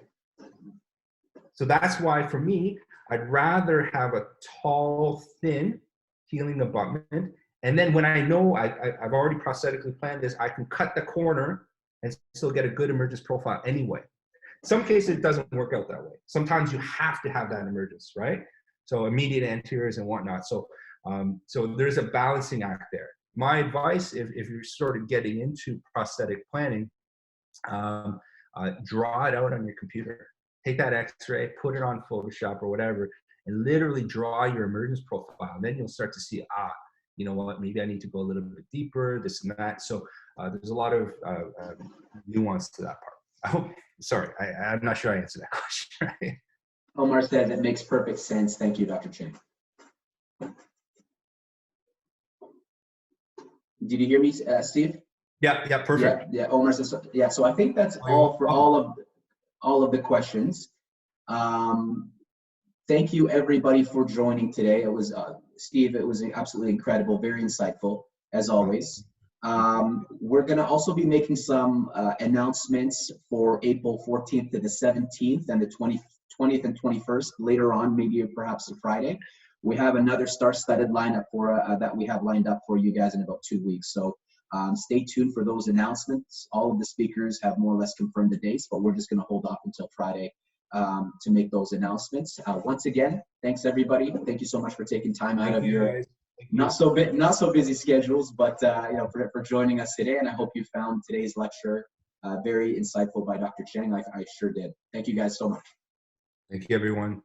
So that's why for me, I'd rather have a tall, thin healing abutment. And then when I know I've already prosthetically planned this, I can cut the corner and still get a good emergence profile anyway. Some cases it doesn't work out that way. Sometimes you have to have that emergence, right? So immediate anteriors and whatnot. So there's a balancing act there. My advice, if you're sort of getting into prosthetic planning, draw it out on your computer. Take that X-ray, put it on Photoshop or whatever, and literally draw your emergence profile. And then you'll start to see, you know what, maybe I need to go a little bit deeper, this and that. So there's a lot of nuance to that part. I hope, sorry, I'm not sure I answered that question, right? Omar said that makes perfect sense. Thank you, Dr. Chang. Did you hear me, Steve? Yeah, perfect. Yeah, Omar says, yeah, so I think that's all for all of the questions. Thank you everybody for joining today. It was, Steve, it was absolutely incredible, very insightful as always. We're gonna also be making some announcements for April 14th to the 17th and the 20th and 21st later on, maybe perhaps a Friday. We have another star-studded lineup for that we have lined up for you guys in about 2 weeks. So stay tuned for those announcements. All of the speakers have more or less confirmed the dates, but we're just gonna hold off until Friday to make those announcements. Once again, thanks everybody. Thank you so much for taking time out of your not so busy schedules, but you know, for joining us today. And I hope you found today's lecture very insightful by Dr. Chang. I sure did. Thank you guys so much. Thank you, everyone.